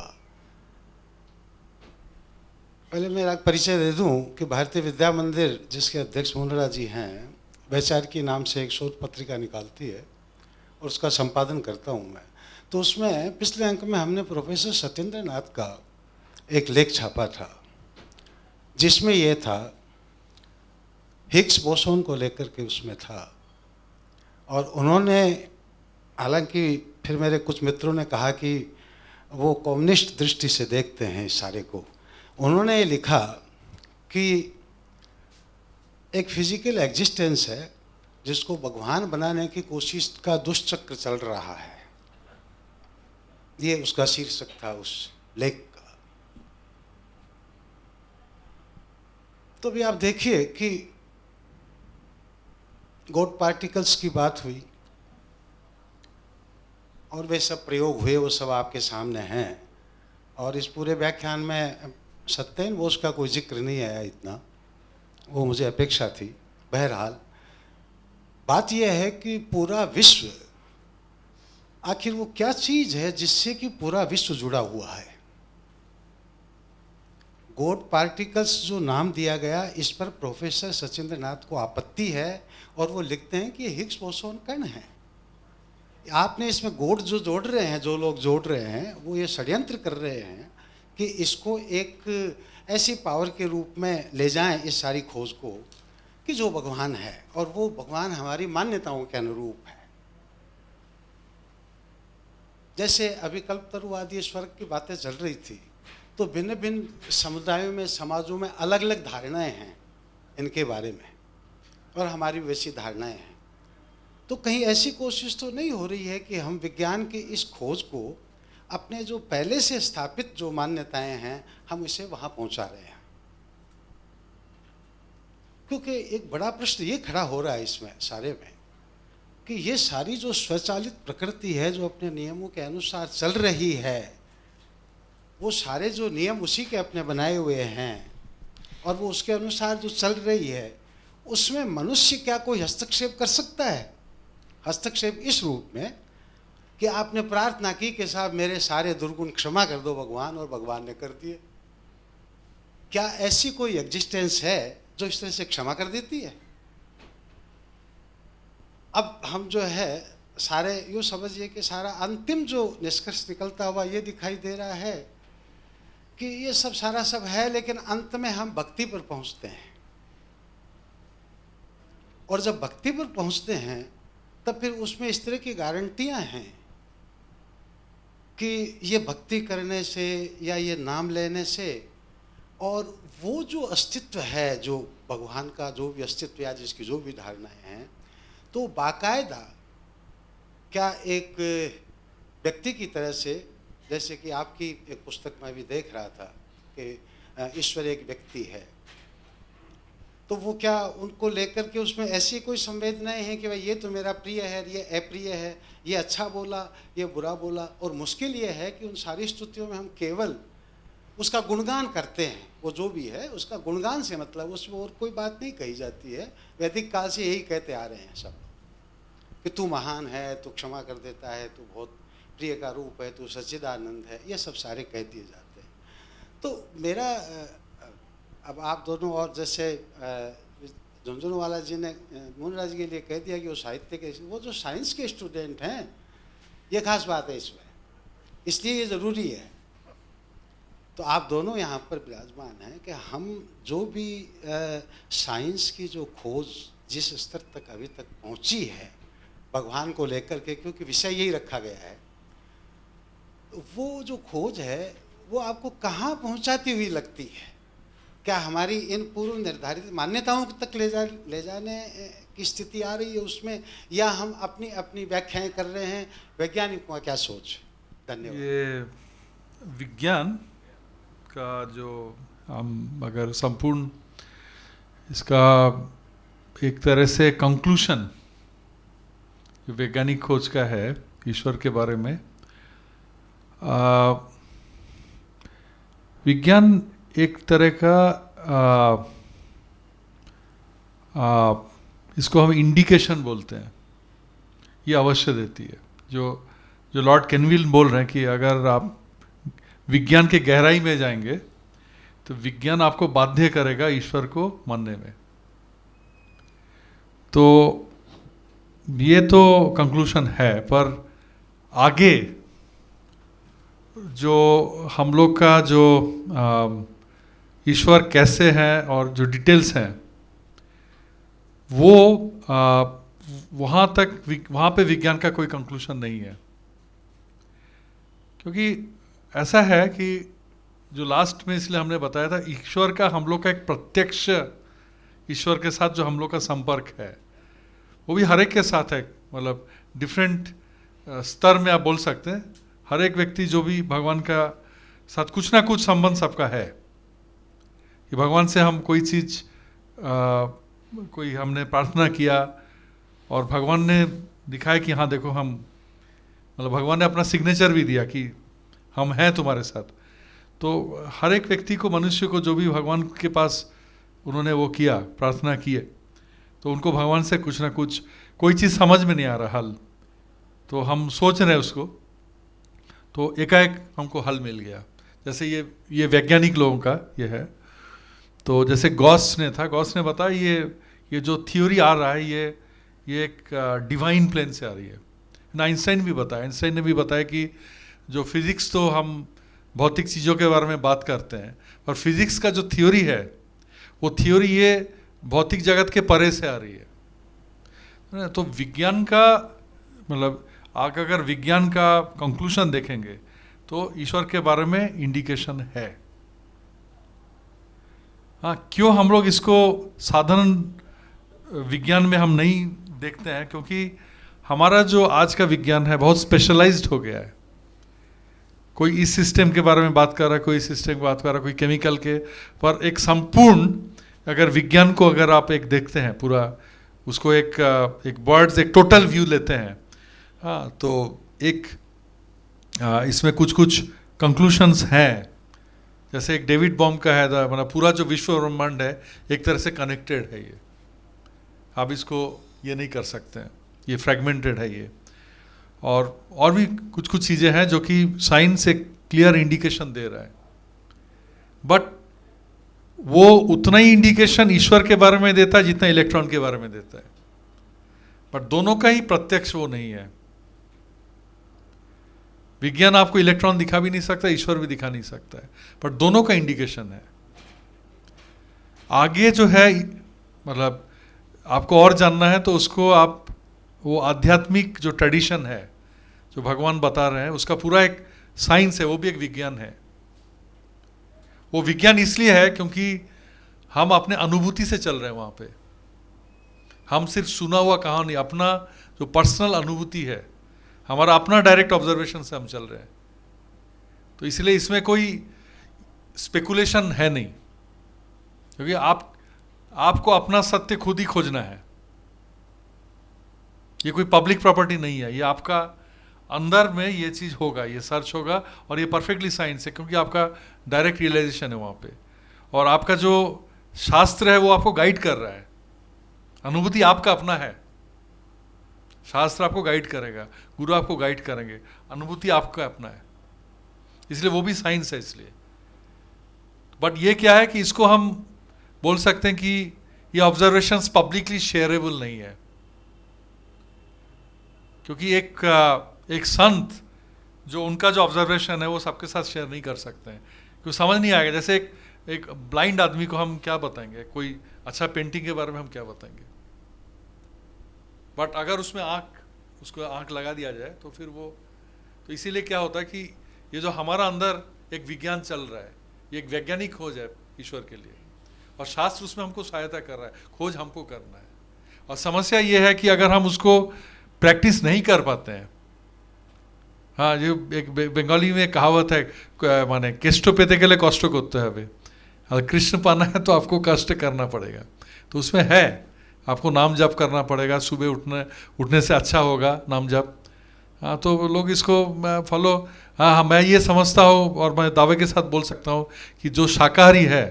पहले मेरा परिचय दे दूं कि भारतीय विद्या मंदिर जिसके अध्यक्ष मुंडरा जी हैं, वैचारिकी नाम से एक शोध पत्रिका निकालती है और उसका संपादन करता हूं मैं। तो उसमें पिछले अंक में हमने प्रोफेसर सत्येंद्र नाथ का एक लेख छापा था जिसमें यह था, हिग्स बोसोन को लेकर के उसमें था। और उन्होंने, हालांकि फिर मेरे कुछ मित्रों ने कहा कि वो कम्युनिस्ट दृष्टि से देखते हैं इस सारे को। उन्होंने लिखा कि एक फिजिकल एग्जिस्टेंस है जिसको भगवान बनाने की कोशिश का दुष्चक्र चल रहा है, ये उसका शीर्षक था उस लेख का। तो भी आप देखिए कि गॉड पार्टिकल्स की बात हुई और वे सब प्रयोग हुए, वो सब आपके सामने हैं। और इस पूरे व्याख्यान में सत्येन बोस का कोई जिक्र नहीं आया इतना, वो मुझे अपेक्षा थी। बहरहाल बात यह है कि पूरा विश्व, आखिर वो क्या चीज है जिससे कि पूरा विश्व जुड़ा हुआ है। गॉड पार्टिकल्स जो नाम दिया गया, इस पर प्रोफेसर सचिंद्र नाथ को आपत्ति है और वो लिखते हैं कि ये हिग्स बोसोन कण है। आपने इसमें गॉड जो जोड़ रहे हैं, जो लोग जोड़ रहे हैं, वो ये षड्यंत्र कर रहे हैं कि इसको एक ऐसी पावर के रूप में ले जाएं इस सारी खोज को कि जो भगवान है, और वो भगवान हमारी मान्यताओं के अनुरूप है। जैसे अभी कल्पतरुवादी स्वर्ग की बातें चल रही थी, तो भिन्न भिन्न समुदायों में, समाजों में अलग अलग धारणाएं हैं इनके बारे में, और हमारी वैसी धारणाएं हैं। तो कहीं ऐसी कोशिश तो नहीं हो रही है कि हम विज्ञान की इस खोज को अपने जो पहले से स्थापित जो मान्यताएं हैं, हम इसे वहां पहुंचा रहे हैं? क्योंकि एक बड़ा प्रश्न ये खड़ा हो रहा है इसमें सारे में कि ये सारी जो स्वचालित प्रकृति है, जो अपने नियमों के अनुसार चल रही है, वो सारे जो नियम उसी के अपने बनाए हुए हैं और वो उसके अनुसार जो चल रही है, उसमें मनुष्य क्या कोई हस्तक्षेप कर सकता है? हस्तक्षेप इस रूप में कि आपने प्रार्थना की कि साहब मेरे सारे दुर्गुण क्षमा कर दो भगवान, और भगवान ने कर दिए। क्या ऐसी कोई एग्जिस्टेंस है जो इस तरह से क्षमा कर देती है? अब हम जो है सारे यूँ समझिए कि सारा अंतिम जो निष्कर्ष निकलता हुआ ये दिखाई दे रहा है कि ये सब सारा सब है, लेकिन अंत में हम भक्ति पर पहुंचते हैं। और जब भक्ति पर पहुंचते हैं तब फिर उसमें इस तरह की गारंटियां हैं कि ये भक्ति करने से या ये नाम लेने से, और वो जो अस्तित्व है, जो भगवान का जो भी अस्तित्व या जिसकी जो भी धारणाएं हैं, तो बाकायदा क्या एक व्यक्ति की तरह से, जैसे कि आपकी एक पुस्तक में भी देख रहा था कि ईश्वर एक व्यक्ति है, तो वो क्या उनको लेकर के उसमें ऐसी कोई संवेदनाएं हैं कि भाई ये तो मेरा प्रिय है, ये अप्रिय है, ये अच्छा बोला, ये बुरा बोला। और मुश्किल ये है कि उन सारी स्तुतियों में हम केवल उसका गुणगान करते हैं, वो जो भी है उसका गुणगान से मतलब, उसमें और कोई बात नहीं कही जाती है। वैदिक काल से यही कहते आ रहे हैं सब कि तू महान है, तू क्षमा कर देता है, तू बहुत प्रिय का रूप है, तू सच्चिदानंद है, ये सब सारे कह दिए जाते हैं। तो मेरा अब आप दोनों, और जैसे झुंझुनवाला जी ने मुनराज के लिए कह दिया कि वो साहित्य के, वो जो साइंस के स्टूडेंट हैं, ये खास बात है इसमें, इसलिए ये ज़रूरी है। तो आप दोनों यहाँ पर विराजमान हैं कि हम जो भी साइंस की जो खोज जिस स्तर तक अभी तक पहुँची है भगवान को लेकर के, क्योंकि विषय यही रखा गया है, वो जो खोज है वो आपको कहाँ पहुँचाती हुई लगती है? क्या हमारी इन पूर्व निर्धारित मान्यताओं तक ले जाने की स्थिति आ रही है उसमें, या हम अपनी अपनी व्याख्याएं कर रहे हैं? वैज्ञानिकों का क्या सोच? धन्यवाद। ये विज्ञान का जो हम अगर संपूर्ण इसका एक तरह से कंक्लूशन वैज्ञानिक खोज का है ईश्वर के बारे में, विज्ञान एक तरह का इसको हम इंडिकेशन बोलते हैं, ये अवश्य देती है। जो लॉर्ड केनविल बोल रहे हैं कि अगर आप विज्ञान के गहराई में जाएंगे तो विज्ञान आपको बाध्य करेगा ईश्वर को मानने में। तो ये तो कंक्लूशन है, पर आगे जो हम लोग का जो ईश्वर कैसे हैं और जो डिटेल्स हैं वो वहाँ पे विज्ञान का कोई कंक्लूशन नहीं है, क्योंकि ऐसा है कि जो लास्ट में इसलिए हमने बताया था, ईश्वर का हम लोग का एक प्रत्यक्ष, ईश्वर के साथ जो हम लोग का संपर्क है वो भी हर एक के साथ है, मतलब डिफरेंट स्तर में आप बोल सकते हैं। हर एक व्यक्ति जो भी भगवान का साथ कुछ ना कुछ संबंध सबका है कि भगवान से हम कोई चीज़ कोई हमने प्रार्थना किया और भगवान ने दिखाया कि हाँ देखो हम, मतलब भगवान ने अपना सिग्नेचर भी दिया कि हम हैं तुम्हारे साथ। तो हर एक व्यक्ति को, मनुष्य को, जो भी भगवान के पास उन्होंने वो किया, प्रार्थना किए, तो उनको भगवान से कुछ ना कुछ, कोई चीज़ समझ में नहीं आ रहा हल, तो हम सोच रहे हैं उसको, तो एकाएक हमको हल मिल गया। जैसे ये वैज्ञानिक लोगों का ये है। तो जैसे गॉस ने था, गॉस ने बताया ये जो थ्योरी आ रहा है ये एक डिवाइन प्लेन से आ रही है। आइंस्टाइन भी बताया, आइंस्टाइन ने भी बताया कि जो फिजिक्स, तो हम भौतिक चीज़ों के बारे में बात करते हैं, पर फिजिक्स का जो थ्योरी है वो थ्योरी ये भौतिक जगत के परे से आ रही है। तो विज्ञान का मतलब आप अगर विज्ञान का कंक्लूजन देखेंगे तो ईश्वर के बारे में इंडिकेशन है। हाँ, क्यों हम लोग इसको साधारण विज्ञान में हम नहीं देखते हैं, क्योंकि हमारा जो आज का विज्ञान है बहुत स्पेशलाइज्ड हो गया है। कोई इस सिस्टम के बारे में बात कर रहा है, कोई इस सिस्टम की बात कर रहा है, कोई केमिकल के, पर एक संपूर्ण अगर विज्ञान को अगर आप एक देखते हैं पूरा, उसको एक बर्ड्स एक टोटल व्यू लेते हैं, हाँ, तो एक इसमें कुछ कंक्लूशंस हैं। जैसे एक डेविड बॉम का है, मतलब पूरा जो विश्व ब्रह्मांड है एक तरह से कनेक्टेड है। ये आप इसको ये नहीं कर सकते हैं, ये फ्रेगमेंटेड है ये। और भी कुछ चीज़ें हैं जो कि साइंस एक क्लियर इंडिकेशन दे रहा है, बट वो उतना ही इंडिकेशन ईश्वर के बारे में देता है जितना इलेक्ट्रॉन के बारे में देता है, बट दोनों का ही प्रत्यक्ष वो नहीं है। विज्ञान आपको इलेक्ट्रॉन दिखा भी नहीं सकता, ईश्वर भी दिखा नहीं सकता है, पर दोनों का इंडिकेशन है। आगे जो है, मतलब आपको और जानना है तो उसको आप वो आध्यात्मिक जो ट्रेडिशन है जो भगवान बता रहे हैं उसका पूरा एक साइंस है, वो भी एक विज्ञान है। वो विज्ञान इसलिए है क्योंकि हम अपने अनुभूति से चल रहे हैं वहाँ पे। हम सिर्फ सुना हुआ कहानी, अपना जो पर्सनल अनुभूति है, हमारा अपना डायरेक्ट ऑब्जर्वेशन से हम चल रहे हैं। तो इसलिए इसमें कोई स्पेकुलेशन है नहीं, क्योंकि आपको अपना सत्य खुद ही खोजना है। ये कोई पब्लिक प्रॉपर्टी नहीं है, ये आपका अंदर में ये चीज़ होगा, ये सर्च होगा, और ये परफेक्टली साइंस है क्योंकि आपका डायरेक्ट रियलाइजेशन है वहाँ पे। और आपका जो शास्त्र है वो आपको गाइड कर रहा है। अनुभूति आपका अपना है, शास्त्र आपको गाइड करेगा, गुरु आपको गाइड करेंगे, अनुभूति आपका अपना है, इसलिए वो भी साइंस है। इसलिए बट ये क्या है कि इसको हम बोल सकते हैं कि ये ऑब्जर्वेशंस पब्लिकली शेयरेबल नहीं है, क्योंकि एक संत जो उनका जो ऑब्जर्वेशन है वो सबके साथ शेयर नहीं कर सकते हैं, क्योंकि समझ नहीं आएगा। जैसे एक ब्लाइंड आदमी को हम क्या बताएंगे, कोई अच्छा पेंटिंग के बारे में हम क्या बताएंगे, बट अगर उसमें उसको आँख लगा दिया जाए तो फिर वो, तो इसीलिए क्या होता है कि ये जो हमारा अंदर एक विज्ञान चल रहा है, ये एक वैज्ञानिक खोज है ईश्वर के लिए, और शास्त्र उसमें हमको सहायता कर रहा है, खोज हमको करना है। और समस्या ये है कि अगर हम उसको प्रैक्टिस नहीं कर पाते हैं, हाँ, जो एक बंगाली में कहावत है, माने कष्ट पेते के लिए कष्ट करते हैं, अगर कृष्ण पाना है तो आपको कष्ट करना पड़ेगा। तो उसमें है, आपको नाम जप करना पड़ेगा, सुबह उठने से अच्छा होगा नाम जप। हाँ, तो लोग इसको फॉलो, हाँ, मैं ये समझता हूँ और मैं दावे के साथ बोल सकता हूँ कि जो शाकाहारी है,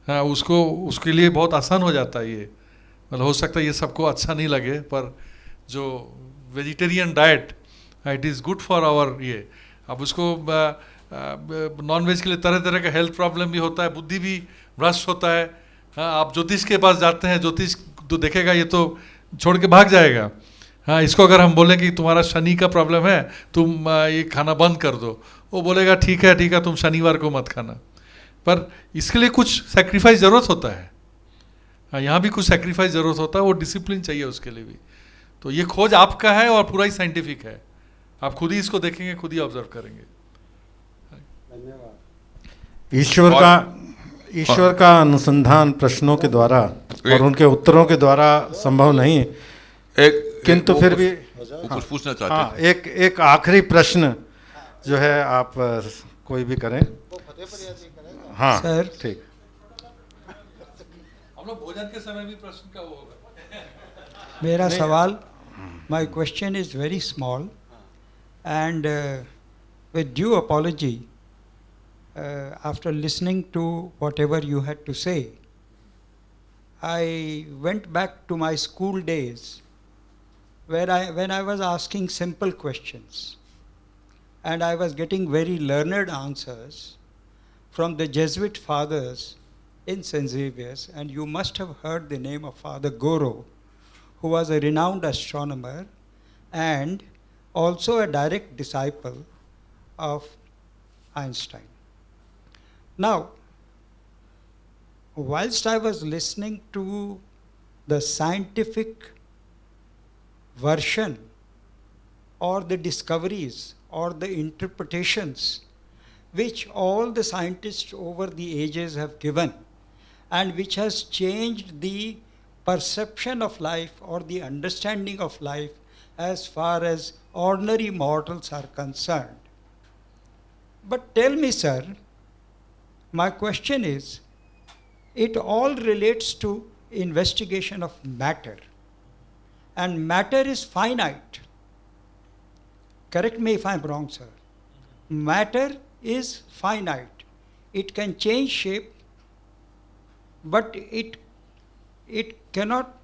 हाँ, उसके लिए बहुत आसान हो जाता है ये। मतलब हो सकता है ये सबको अच्छा नहीं लगे, पर जो vegetarian diet, it is good for our ये। अब उसको नॉन वेज के लिए तरह तरह का हेल्थ प्रॉब्लम भी होता है, बुद्धि भी भ्रष्ट होता है। हाँ, आप ज्योतिष के पास जाते हैं, ज्योतिष तो देखेगा ये तो छोड़ के भाग जाएगा। हाँ, इसको अगर हम बोलें कि तुम्हारा शनि का प्रॉब्लम है, तुम ये खाना बंद कर दो, वो बोलेगा ठीक है तुम शनिवार को मत खाना। पर इसके लिए कुछ सेक्रीफाइस ज़रूरत होता है। हाँ, यहाँ भी कुछ सेक्रीफाइस ज़रूरत होता है, वो डिसिप्लिन चाहिए उसके लिए भी। तो ये खोज आपका है और पूरा ही साइंटिफिक है, आप खुद ही इसको देखेंगे, खुद ही ऑब्जर्व करेंगे। ईश्वर का अनुसंधान प्रश्नों के द्वारा और उनके उत्तरों के द्वारा संभव नहीं, किंतु फिर भी वो कुछ पूछना चाहते हाँ, थे। एक आखिरी प्रश्न जो है आप कोई भी करें। हाँ सर। ठीक। हम लोग भोजन के समय भी प्रश्न का वो होगा। मेरा सवाल, my question is very small and with due apology, after listening to whatever you had to say, I went back to my school days when I was asking simple questions and I was getting very learned answers from the Jesuit fathers in St. Xavier's, and you must have heard the name of Father Goro, who was a renowned astronomer and also a direct disciple of Einstein. Now, whilst I was listening to the scientific version or the discoveries or the interpretations which all the scientists over the ages have given and which has changed the perception of life or the understanding of life as far as ordinary mortals are concerned. But tell me, sir, my question is, it all relates to investigation of matter, and matter is finite. Correct me if I'm wrong, sir. Matter is finite. It can change shape, but it cannot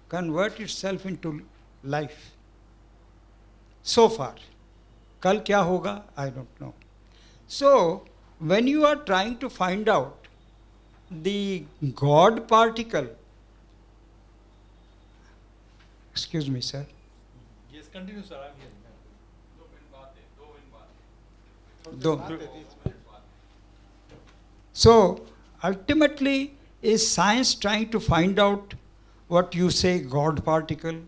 convert itself into life. So far. Kal kya hoga? I don't know. So, when you are trying to find out the God particle, excuse me, sir. Yes, continue, sir. I'm here. So, ultimately, is science trying to find out what you say God particle,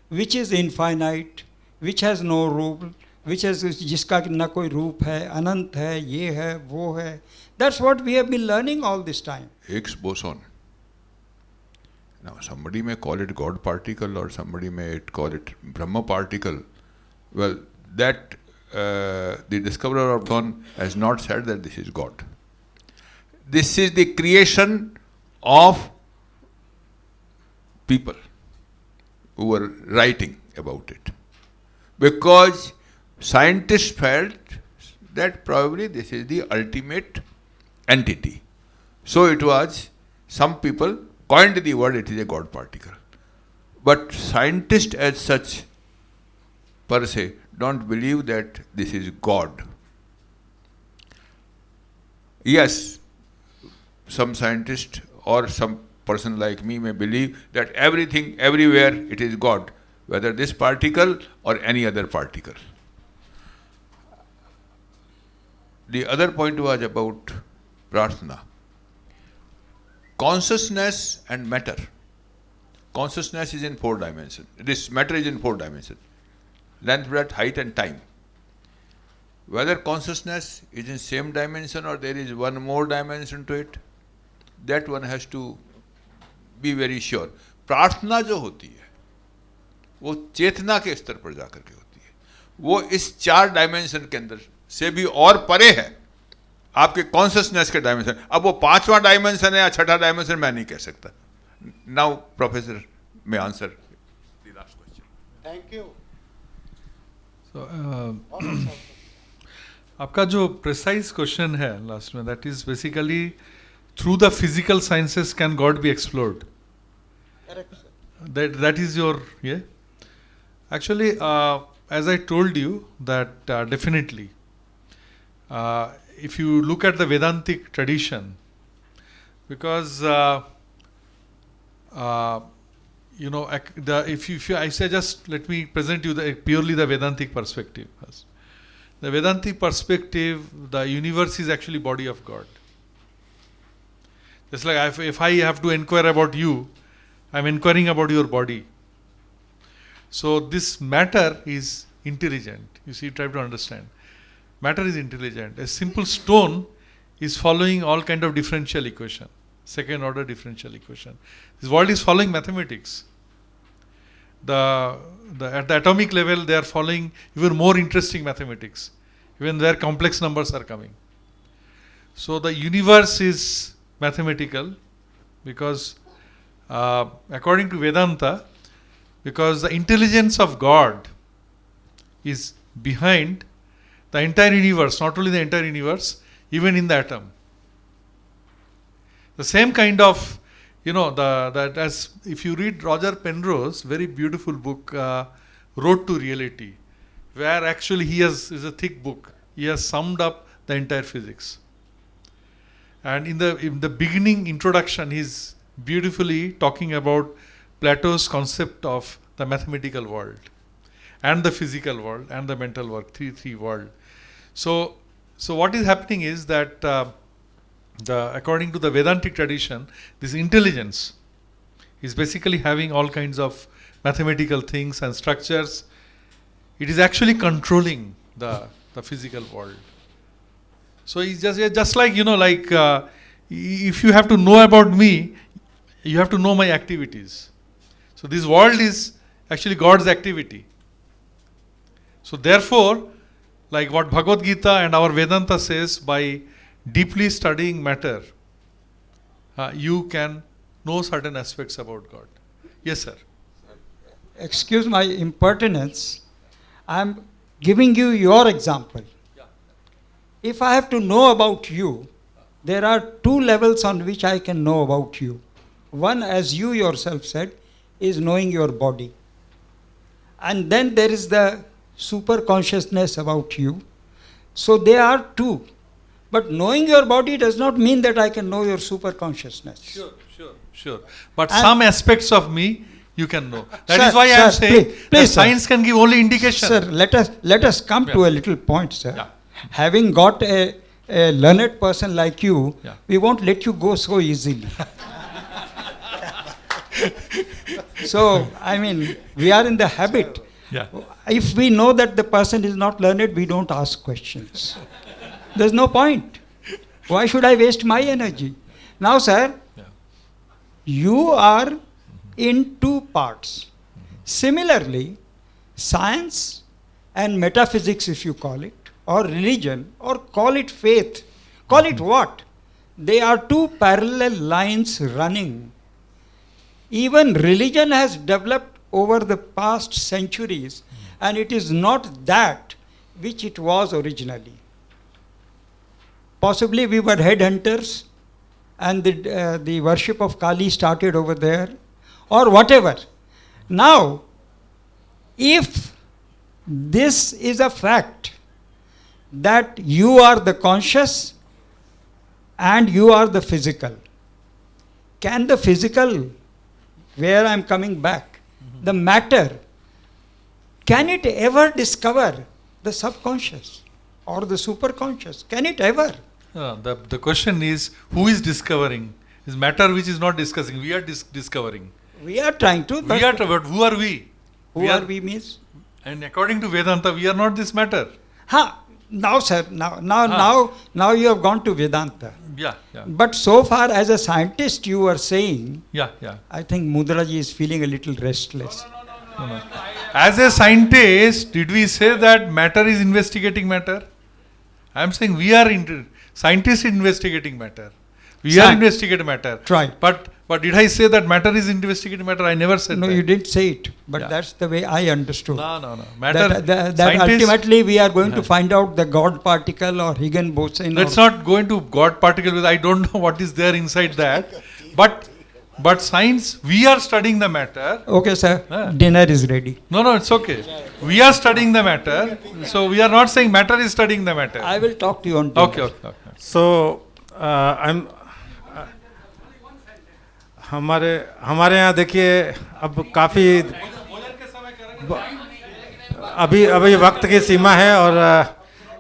which is infinite, which has no rule, which has जिसका ना कोई रूप है, अनंत है, ये है, वो है. That's what we have been learning all this time. Higgs boson. Now somebody may call it God particle or somebody may call it Brahma particle. Well, that the discoverer of dawn has not said that this is God. This is the creation of people who were writing about it. Because scientists felt that probably this is the ultimate entity. So it was, some people coined the word, it is a God particle. But scientists as such, per se, don't believe that this is God. Yes, some scientist or some person like me may believe that everything, everywhere, it is God, whether this particle or any other particle. The other point was about prarthana. Consciousness and matter. Consciousness is in 4 dimensions. This matter is in 4 dimensions. Length, breadth, height and time. Whether consciousness is in same dimension or there is one more dimension to it, that one has to be very sure. प्रार्थना जो होती है वो चेतना के स्तर पर जाकर के होती है, वो इस 4 डायमेंशन के अंदर से भी और परे है आपके कॉन्शियसनेस के डायमेंशन. अब वो 5वां डायमेंशन है या 6ठा डायमेंशन मैं नहीं कह सकता. Now professor may answer the last question. Thank you. So, आपका जो प्रिसाइज क्वेश्चन है लास्ट में, that is basically through the physical sciences can God B explored. Correct, sir. That is your, yeah. Actually, as I told you that definitely, if you look at the Vedantic tradition, because you know, if you I say, just let me present you purely the Vedantic perspective first. The Vedantic perspective, the universe is actually body of God. Just like if I have to inquire about you, I'm inquiring about your body. So this matter is intelligent. You see, try to understand. Matter is intelligent. A simple stone is following all kind of differential equation, second order differential equation. This world is following mathematics. At the atomic level, they are following even more interesting mathematics, even where complex numbers are coming. So the universe is mathematical because according to Vedanta, because the intelligence of God is behind the entire universe, not only the entire universe, even in the atom. The same kind of, that as if you read Roger Penrose, very beautiful book, Road to Reality, where actually is a thick book. He has summed up the entire physics. And in the beginning introduction, he's beautifully talking about Plato's concept of the mathematical world and the physical world and the mental world, three world. So what is happening is that according to the Vedantic tradition, this intelligence is basically having all kinds of mathematical things and structures. It is actually controlling the physical world. So it's just like, if you have to know about me, you have to know my activities. So this world is actually God's activity. So therefore, like what Bhagavad Gita and our Vedanta says, by deeply studying matter, you can know certain aspects about God. Yes, sir. Excuse my impertinence. I'm giving you your example. If I have to know about you, there are two levels on which I can know about you. One, as you yourself said, is knowing your body. And then there is the super consciousness about you. So they are two. But knowing your body does not mean that I can know your super consciousness. Sure. But some aspects of me you can know. That Sir, is why I am saying please, that science can give only indication. Sir, let us come to a little point, sir. Yeah. Having got a learned person like you, Yeah. we won't let you go so easily. So, I mean, we are in the habit. Yeah. If we know that the person is not learned, we don't ask questions. There's no point. Why should I waste my energy? Now, sir, you are in two parts. Similarly, science and metaphysics, if you call it, or religion, or call it faith, call it what? They are two parallel lines running. Even religion has developed over the past centuries, and it is not that which it was originally. Possibly we were headhunters, and the worship of Kali started over there, or whatever. Now, if this is a fact, that you are the conscious and you are the physical, can the physical, where I am coming back, the matter, can it ever discover the subconscious or the superconscious? Can it ever? The question is, who is discovering? Is matter which is not discussing. We are discovering. We are trying to. But who are we? Who are we means? And according to Vedanta, we are not this matter. Now, sir, now you have gone to Vedanta. Yeah. But so far as a scientist you are saying, Yeah. I think Mudraji is feeling a little restless. No. As a scientist, did we say that matter is investigating matter? I am saying we are scientists investigating matter. We are investigating matter. Right. But did I say that matter is investigating matter? I never said that. No, you didn't say it. But that's the way I understood. No. Matter. That ultimately we are going to find out the God particle or Higgs boson. Let's not go into God particle because I don't know what is there inside that. But science, we are studying the matter. Okay, sir. Dinner is ready. No, it's okay. We are studying the matter. So we are not saying matter is studying the matter. I will talk to you on dinner. Okay. So हमारे यहाँ देखिए अब काफ़ी अभी वक्त की सीमा है और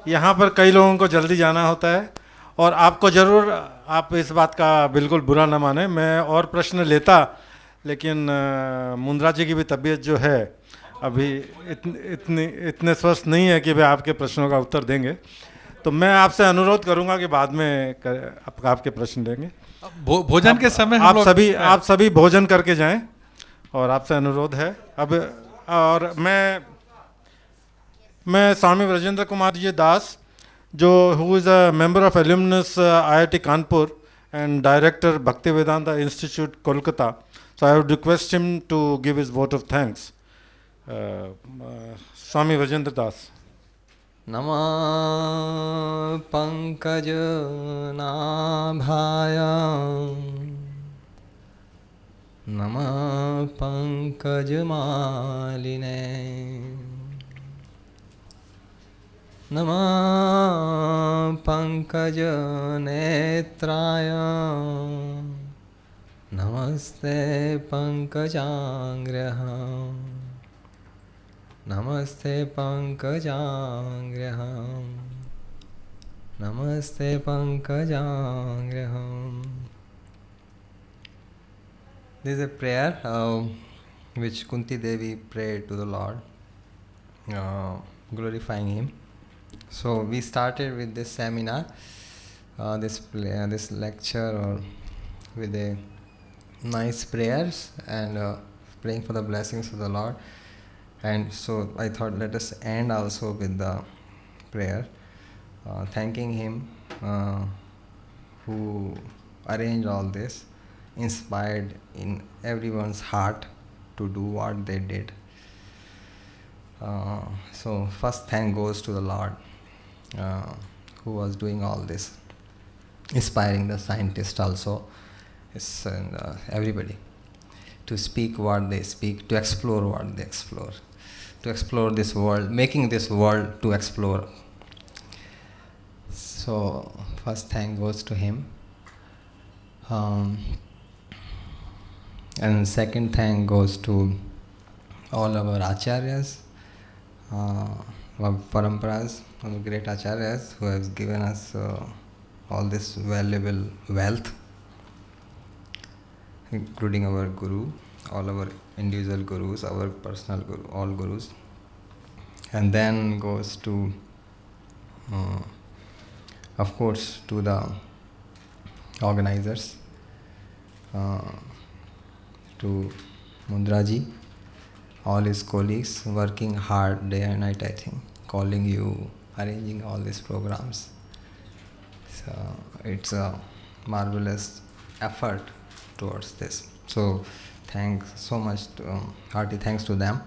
यहाँ पर कई लोगों को जल्दी जाना होता है और आपको ज़रूर आप इस बात का बिल्कुल बुरा ना माने, मैं और प्रश्न लेता, लेकिन मुंद्रा जी की भी तबीयत जो है अभी इतने स्वस्थ नहीं है कि वे आपके प्रश्नों का उत्तर देंगे। तो मैं आपसे अनुरोध करूंगा कि बाद में आपके प्रश्न लेंगे। भोजन के समय हम लोग आप सभी भोजन करके जाएं, और आपसे अनुरोध है अब। और मैं स्वामी ब्रजेंद्र कुमार जी दास, जो who is a member of alumnus IIT Kanpur and director Bhaktivedanta Institute Kolkata, so I would request him to give his vote of thanks. Swami Rajendra Das. Namah Pankajnabhaya, Namah Pankajmaline, Namah Pankajanetraya, Namaste Pankajangraham, Namaste Pankajangraham, Namaste Pankajangraham. This is a prayer which Kunti Devi prayed to the Lord, glorifying Him. So we started with this seminar, this lecture, or with a nice prayers and praying for the blessings of the Lord. And so I thought, let us end also with the prayer, thanking Him who arranged all this, inspired in everyone's heart to do what they did. So first thank goes to the Lord, who was doing all this, inspiring the scientists also, and everybody to speak what they speak, to explore what they explore, to explore this world, making this world to explore. So first thank goes to Him, and second thank goes to all our acharyas, our paramparas, our great acharyas who has given us all this valuable wealth, including our guru, all our individual gurus, our personal guru, all gurus. And then goes to, of course, to the organizers, to Mundraji, all his colleagues working hard day and night, I think, calling you, arranging all these programs. So it's a marvelous effort towards this. So thanks so much, hearty thanks to them.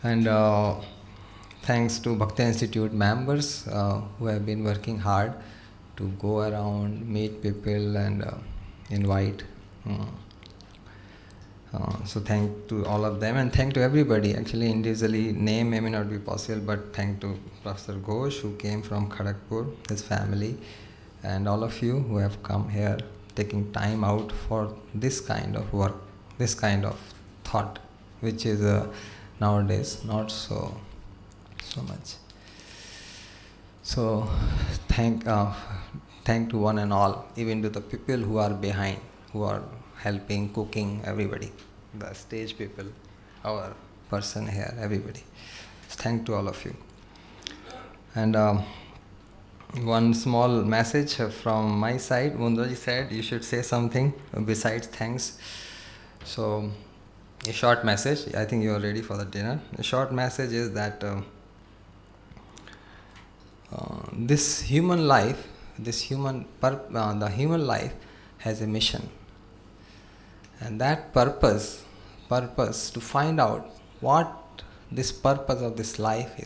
And thanks to Bhakti Institute members who have been working hard to go around, meet people and invite. So thank to all of them, and thank to everybody. Actually, individually, name may not be possible, but thank to Professor Ghosh, who came from Kharagpur, his family, and all of you who have come here, taking time out for this kind of work, this kind of thought, which is nowadays not so much. So thank to one and all, even to the people who are behind, who are helping, cooking, everybody, the stage people, our person here, everybody. Thank to all of you. And one small message from my side. Mundraji said you should say something besides thanks. So a short message. I think you are ready for the dinner. A short message is that this human life, the human life has a mission. And that purpose to find out what this purpose of this life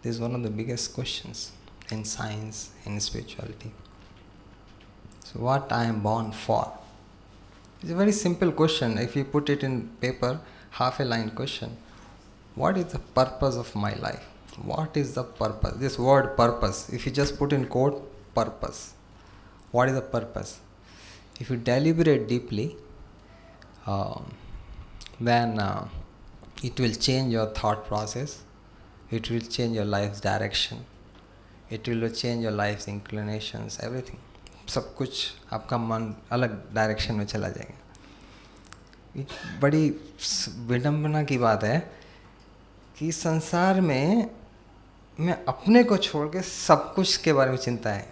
is one of the biggest questions in science, in spirituality. So what I am born for? It's a very simple question. If you put it in paper, half a line question. What is the purpose of my life? What is the purpose? This word purpose, if you just put in quote, purpose. What is the purpose? If you deliberate deeply, then it will change your thought process, it will change your life's direction, it will change your life's inclinations, everything. सब कुछ आपका मन अलग direction में चला जाएगा। बड़ी विडंबना की बात है कि संसार में मैं अपने को छोड़ के सब कुछ के बारे में चिंता है।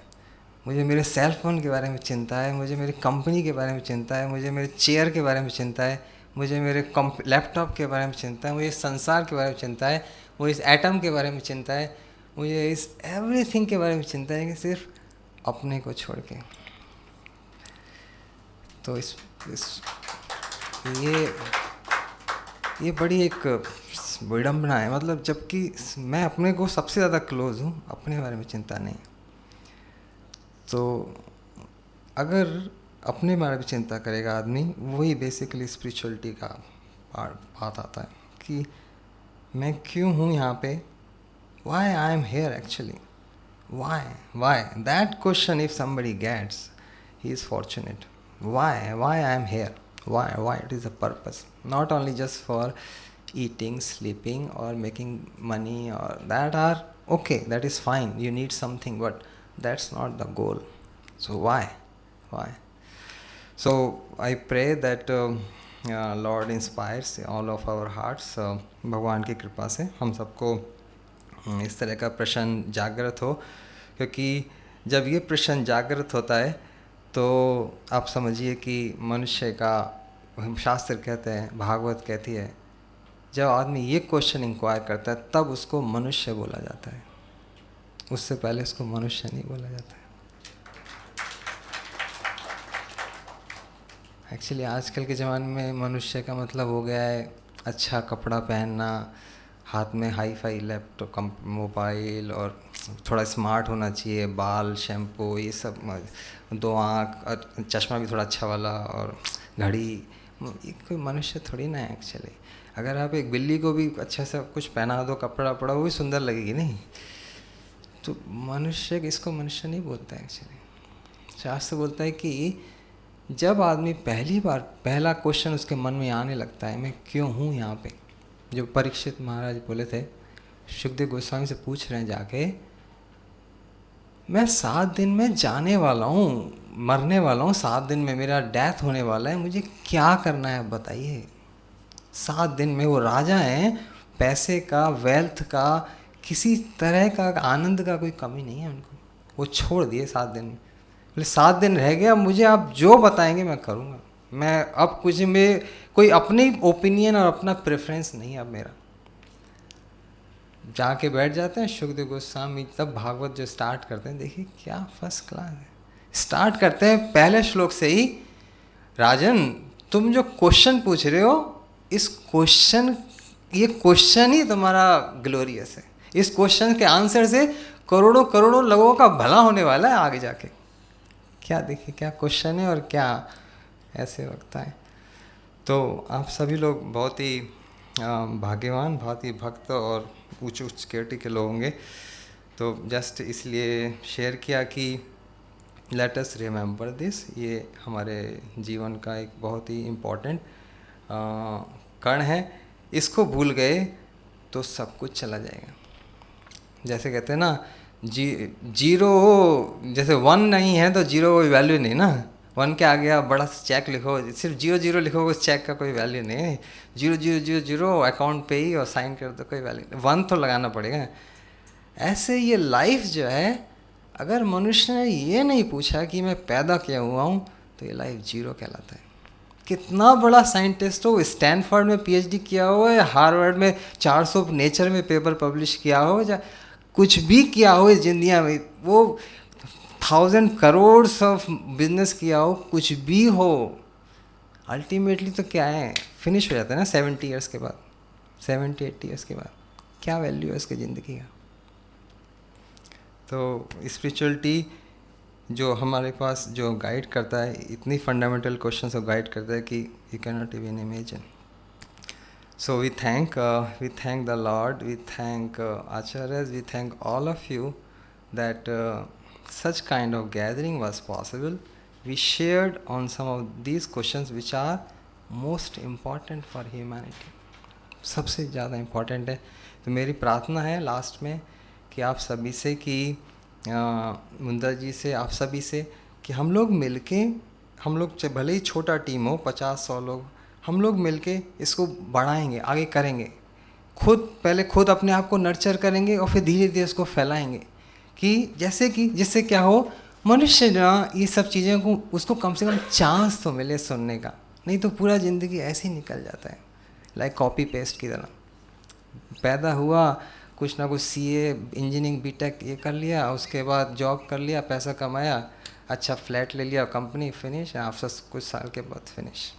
मुझे मेरे सेल फोन के बारे में चिंता है, मुझे मेरी कंपनी के बारे में चिंता है, मुझे मेरे चेयर के बारे में चिंता है, मुझे मेरे लैपटॉप के बारे में चिंता है, मुझे संसार के बारे में चिंता है, मुझे इस एटम के बारे में चिंता है, मुझे इस एवरीथिंग के बारे में चिंता है, कि सिर्फ अपने को छोड़ के। तो ये बड़ी एक विडम्बना है, मतलब जबकि मैं अपने को सबसे ज़्यादा क्लोज हूँ, अपने बारे में चिंता नहीं। तो अगर अपने बारे में चिंता करेगा आदमी, वही बेसिकली स्पिरिचुअलिटी का बात आता है कि मैं क्यों हूँ यहाँ पे, why I am here actually, why that question if somebody gets, he is fortunate. why I am here, why it is a purpose, not only just for eating, sleeping or making money, or that are okay, that is fine, you need something, but that's not the goal. So why? So I pray that Lord inspires all of our hearts, भगवान की कृपा से हम सबको इस तरह का प्रश्न जागृत हो, क्योंकि जब ये प्रश्न जागृत होता है तो आप समझिए कि मनुष्य का, शास्त्र कहते हैं, भागवत कहती है, जब आदमी ये क्वेश्चन इंक्वायर करता है तब उसको मनुष्य बोला जाता है, उससे पहले उसको मनुष्य नहीं बोला जाता है। एक्चुअली आजकल के ज़माने में मनुष्य का मतलब हो गया है अच्छा कपड़ा पहनना, हाथ में हाई फाई लैपटॉप, मोबाइल, और थोड़ा स्मार्ट होना चाहिए, बाल, शैम्पू, ये सब, 2 आँख, चश्मा भी थोड़ा अच्छा वाला, और घड़ी। ये कोई मनुष्य थोड़ी ना है एक्चुअली। अगर आप एक बिल्ली को भी अच्छा सा कुछ पहना दो, कपड़ा वपड़ा, वो भी सुंदर लगेगी नहीं। तो मनुष्य, इसको मनुष्य नहीं बोलता है एक्चुअली। शास्त्र बोलता है कि जब आदमी पहली बार पहला क्वेश्चन उसके मन में आने लगता है, मैं क्यों हूँ यहाँ पे, जो परीक्षित महाराज बोले थे, सुखदेव गोस्वामी से पूछ रहे हैं जाके, मैं 7 दिन में जाने वाला हूँ, मरने वाला हूँ, 7 दिन में मेरा डेथ होने वाला है, मुझे क्या करना है बताइए। 7 दिन में वो राजा हैं, पैसे का, वेल्थ का, किसी तरह का आनंद का कोई कमी नहीं है उनको, वो छोड़ दिए 7 दिन में। बोले 7 दिन रह गया, मुझे आप जो बताएंगे मैं करूँगा, मैं अब कुछ में कोई अपनी ओपिनियन और अपना प्रेफरेंस नहीं अब मेरा। जाके बैठ जाते हैं सुखदेव गोस्वामी, तब भागवत जो स्टार्ट करते हैं, देखिए क्या फर्स्ट क्लास है। स्टार्ट करते हैं पहले श्लोक से ही, राजन तुम जो क्वेश्चन पूछ रहे हो, इस क्वेश्चन, ये क्वेश्चन ही तुम्हारा ग्लोरियस है, इस क्वेश्चन के आंसर से करोड़ों करोड़ों लोगों का भला होने वाला है आगे जाके। क्या देखिए क्या क्वेश्चन है और क्या ऐसे वक्ता है। तो आप सभी लोग बहुत ही भाग्यवान, बहुत ही भक्त और उच्च कैटेगरी के लोग होंगे। तो जस्ट इसलिए शेयर किया कि लेट अस रिमेंबर दिस, ये हमारे जीवन का एक बहुत ही इम्पोर्टेंट कण है। इसको भूल गए तो सब कुछ चला जाएगा। जैसे कहते हैं ना, जीरो, जैसे 1 नहीं है तो 0 कोई वैल्यू नहीं ना। 1 के आगे आप बड़ा सा चेक लिखो, सिर्फ 0 लिखो, उस चेक का कोई वैल्यू नहीं है। 0 अकाउंट पे ही और साइन कर दो, कोई वैल्यू नहीं, 1 तो लगाना पड़ेगा। ऐसे ये लाइफ जो है, अगर मनुष्य ने ये नहीं पूछा कि मैं पैदा क्या हुआ हूँ, तो ये लाइफ 0 कहलाता है। कितना बड़ा साइंटिस्ट हो, स्टैनफोर्ड में PhD किया हो या हार्वर्ड में 400 नेचर में पेपर पब्लिश किया हो, या कुछ भी किया हो इस जिंदगी में, वो 1000 करोड़ ऑफ बिजनेस किया हो, कुछ भी हो, अल्टीमेटली तो क्या है, फिनिश हो जाता है ना 70 ईयर्स के बाद, 70-80 ईयर्स के बाद। क्या वैल्यू है उसकी ज़िंदगी का। तो स्पिरिचुअलिटी जो हमारे पास जो गाइड करता है, इतनी फंडामेंटल क्वेश्चन को गाइड करता है कि you can not even imagine. So we thank the Lord, we thank Acharyas, we thank all of you that such kind of gathering was possible. We shared on some of these questions which are most important for humanity. सबसे ज़्यादा important है। तो मेरी प्रार्थना है last में कि आप सभी से, कि मुंदर जी से, आप सभी से, कि हम लोग मिलके, हम लोग चाहे भले ही छोटा टीम हो, 50-100 लोग, हम लोग मिलके इसको बढ़ाएंगे, आगे करेंगे। पहले खुद अपने आप को नर्चर करेंगे और फिर धीरे धीरे उसको फैलाएंगे, कि जैसे कि जिससे क्या हो, मनुष्य ना ये सब चीज़ें को उसको कम से कम चांस तो मिले सुनने का, नहीं तो पूरा ज़िंदगी ऐसे ही निकल जाता है, लाइक कॉपी पेस्ट की तरह। पैदा हुआ, कुछ ना कुछ सीए, इंजीनियरिंग, बीटेक ये कर लिया, उसके बाद जॉब कर लिया, पैसा कमाया, अच्छा फ्लैट ले लिया, कंपनी फिनिश, आफ्टर कुछ साल के बाद फिनिश।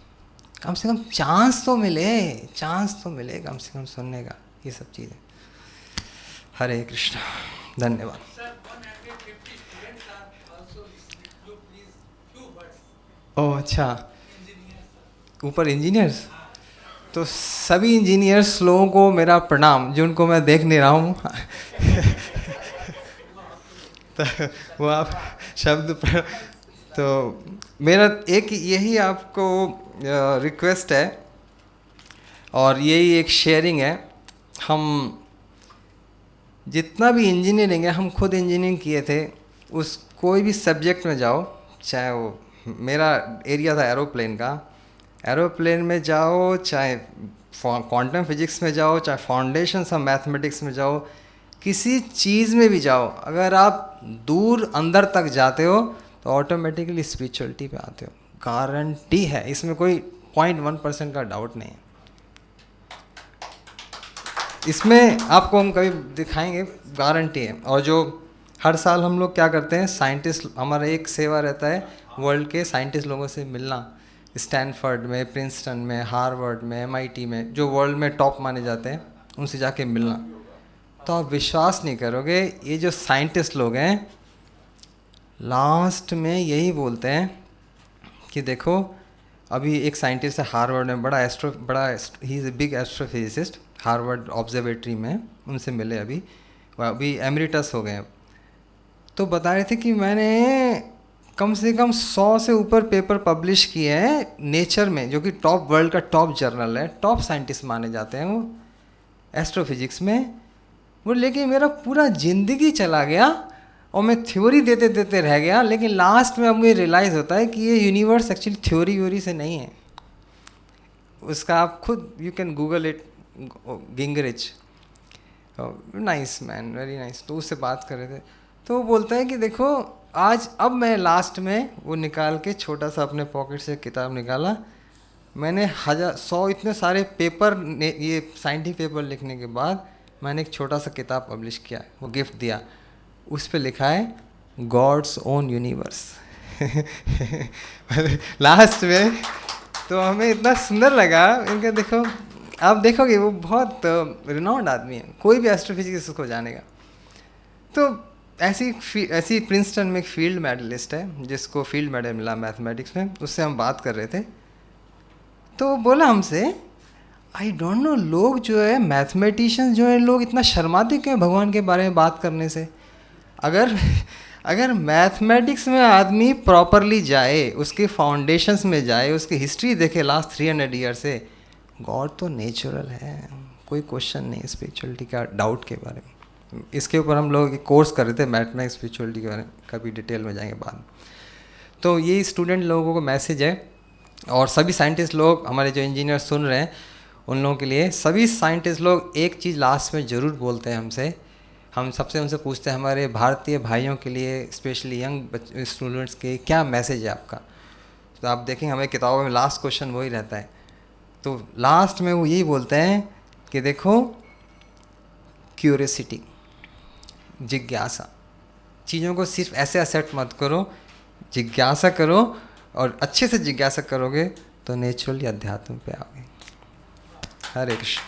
कम से कम चांस तो मिले कम से कम सुनने का, ये सब चीज़ें। हरे कृष्णा, धन्यवाद। ओह अच्छा, ऊपर इंजीनियर्स, तो सभी इंजीनियर्स लोगों को मेरा प्रणाम, जिनको मैं देख नहीं रहा हूँ तो वो आप शब्द पर, तो मेरा एक यही आपको रिक्वेस्ट है और यही एक शेयरिंग है। हम जितना भी इंजीनियरिंग है, हम खुद इंजीनियरिंग किए थे, उस कोई भी सब्जेक्ट में जाओ, चाहे वो मेरा एरिया था एरोप्लेन का, एरोप्लेन में जाओ, चाहे क्वांटम फिजिक्स में जाओ, चाहे फाउंडेशंस ऑफ मैथमेटिक्स में जाओ, किसी चीज़ में भी जाओ, अगर आप दूर अंदर तक जाते हो तो ऑटोमेटिकली स्पिरिचुअलिटी पे आते हो, गारंटी है, इसमें कोई 0.1% का डाउट नहीं है। इसमें आपको हम कभी दिखाएंगे, गारंटी है। और जो हर साल हम लोग क्या करते हैं, साइंटिस्ट, हमारा एक सेवा रहता है वर्ल्ड के साइंटिस्ट लोगों से मिलना, स्टैनफोर्ड में, प्रिंसटन में, हार्वर्ड में, MIT में, जो वर्ल्ड में टॉप माने जाते हैं, उनसे जाके मिलना। तो आप विश्वास नहीं करोगे, ये जो साइंटिस्ट लोग हैं लास्ट में यही बोलते हैं कि देखो, अभी एक साइंटिस्ट है हार्वर्ड में, he is a big astrophysicist, Harvard observatory में, उनसे मिले अभी एमरिटस हो गए हैं। तो बता रहे थे कि मैंने कम से कम 100 से ऊपर पेपर पब्लिश किए हैं नेचर में, जो कि टॉप वर्ल्ड का टॉप जर्नल है, टॉप साइंटिस्ट माने जाते हैं वो एस्ट्रोफिजिक्स में। वो लेकिन मेरा पूरा ज़िंदगी चला गया और मैं थ्योरी देते देते रह गया, लेकिन लास्ट में अब मुझे रियलाइज़ होता है कि ये यूनिवर्स एक्चुअली थ्योरी व्योरी से नहीं है। उसका आप खुद, you can Google it, Gingrich, nice man, very nice. तो उससे बात कर रहे थे, तो वो बोलता है कि देखो आज, अब मैं लास्ट में वो निकाल के छोटा सा अपने पॉकेट से किताब निकाला, मैंने 100 इतने सारे पेपर, ये साइंटिफिक पेपर लिखने के बाद मैंने एक छोटा सा किताब पब्लिश किया, वो गिफ्ट दिया, उस पे लिखा है गॉड्स ओन यूनिवर्स लास्ट में। तो हमें इतना सुंदर लगा, इनका देखो, आप देखोगे वो बहुत रिनाउंड आदमी है, कोई भी एस्ट्रोफिजिक्स को जानेगा। तो ऐसी प्रिंसटन में एक फील्ड मेडलिस्ट है जिसको फील्ड मेडल मिला मैथमेटिक्स में, उससे हम बात कर रहे थे। तो बोला हमसे, आई डोंट नो, लोग जो है मैथमेटिशियंस जो है, लोग इतना शर्माते क्यों भगवान के बारे में बात करने से। अगर मैथमेटिक्स में आदमी प्रॉपरली जाए, उसके फाउंडेशंस में जाए, उसकी हिस्ट्री देखे लास्ट 300 ईयर से, गॉड तो नेचुरल है, कोई क्वेश्चन नहीं स्पिरिचुअलिटी का, डाउट के बारे में। इसके ऊपर हम लोग एक कोर्स कर रहे थे मैथमेटिक्स स्पिरिचुअलिटी के बारे में, कभी डिटेल में जाएंगे बाद में। तो ये स्टूडेंट लोगों को मैसेज है, और सभी साइंटिस्ट लोग, हमारे जो इंजीनियर सुन रहे हैं उन लोगों के लिए, सभी साइंटिस्ट लोग एक चीज़ लास्ट में ज़रूर बोलते हैं हमसे, हम सबसे उनसे पूछते हैं हमारे भारतीय भाइयों के लिए, स्पेशली यंग स्टूडेंट्स के, क्या मैसेज है आपका। तो आप देखेंगे हमारी किताबों में लास्ट क्वेश्चन वही रहता है। तो लास्ट में वो यही बोलते हैं कि देखो, क्यूरियोसिटी, जिज्ञासा, चीज़ों को सिर्फ ऐसे एक्सेप्ट मत करो, जिज्ञासा करो, और अच्छे से जिज्ञासा करोगे तो नेचुरली अध्यात्म पे आओगे। हरे कृष्ण।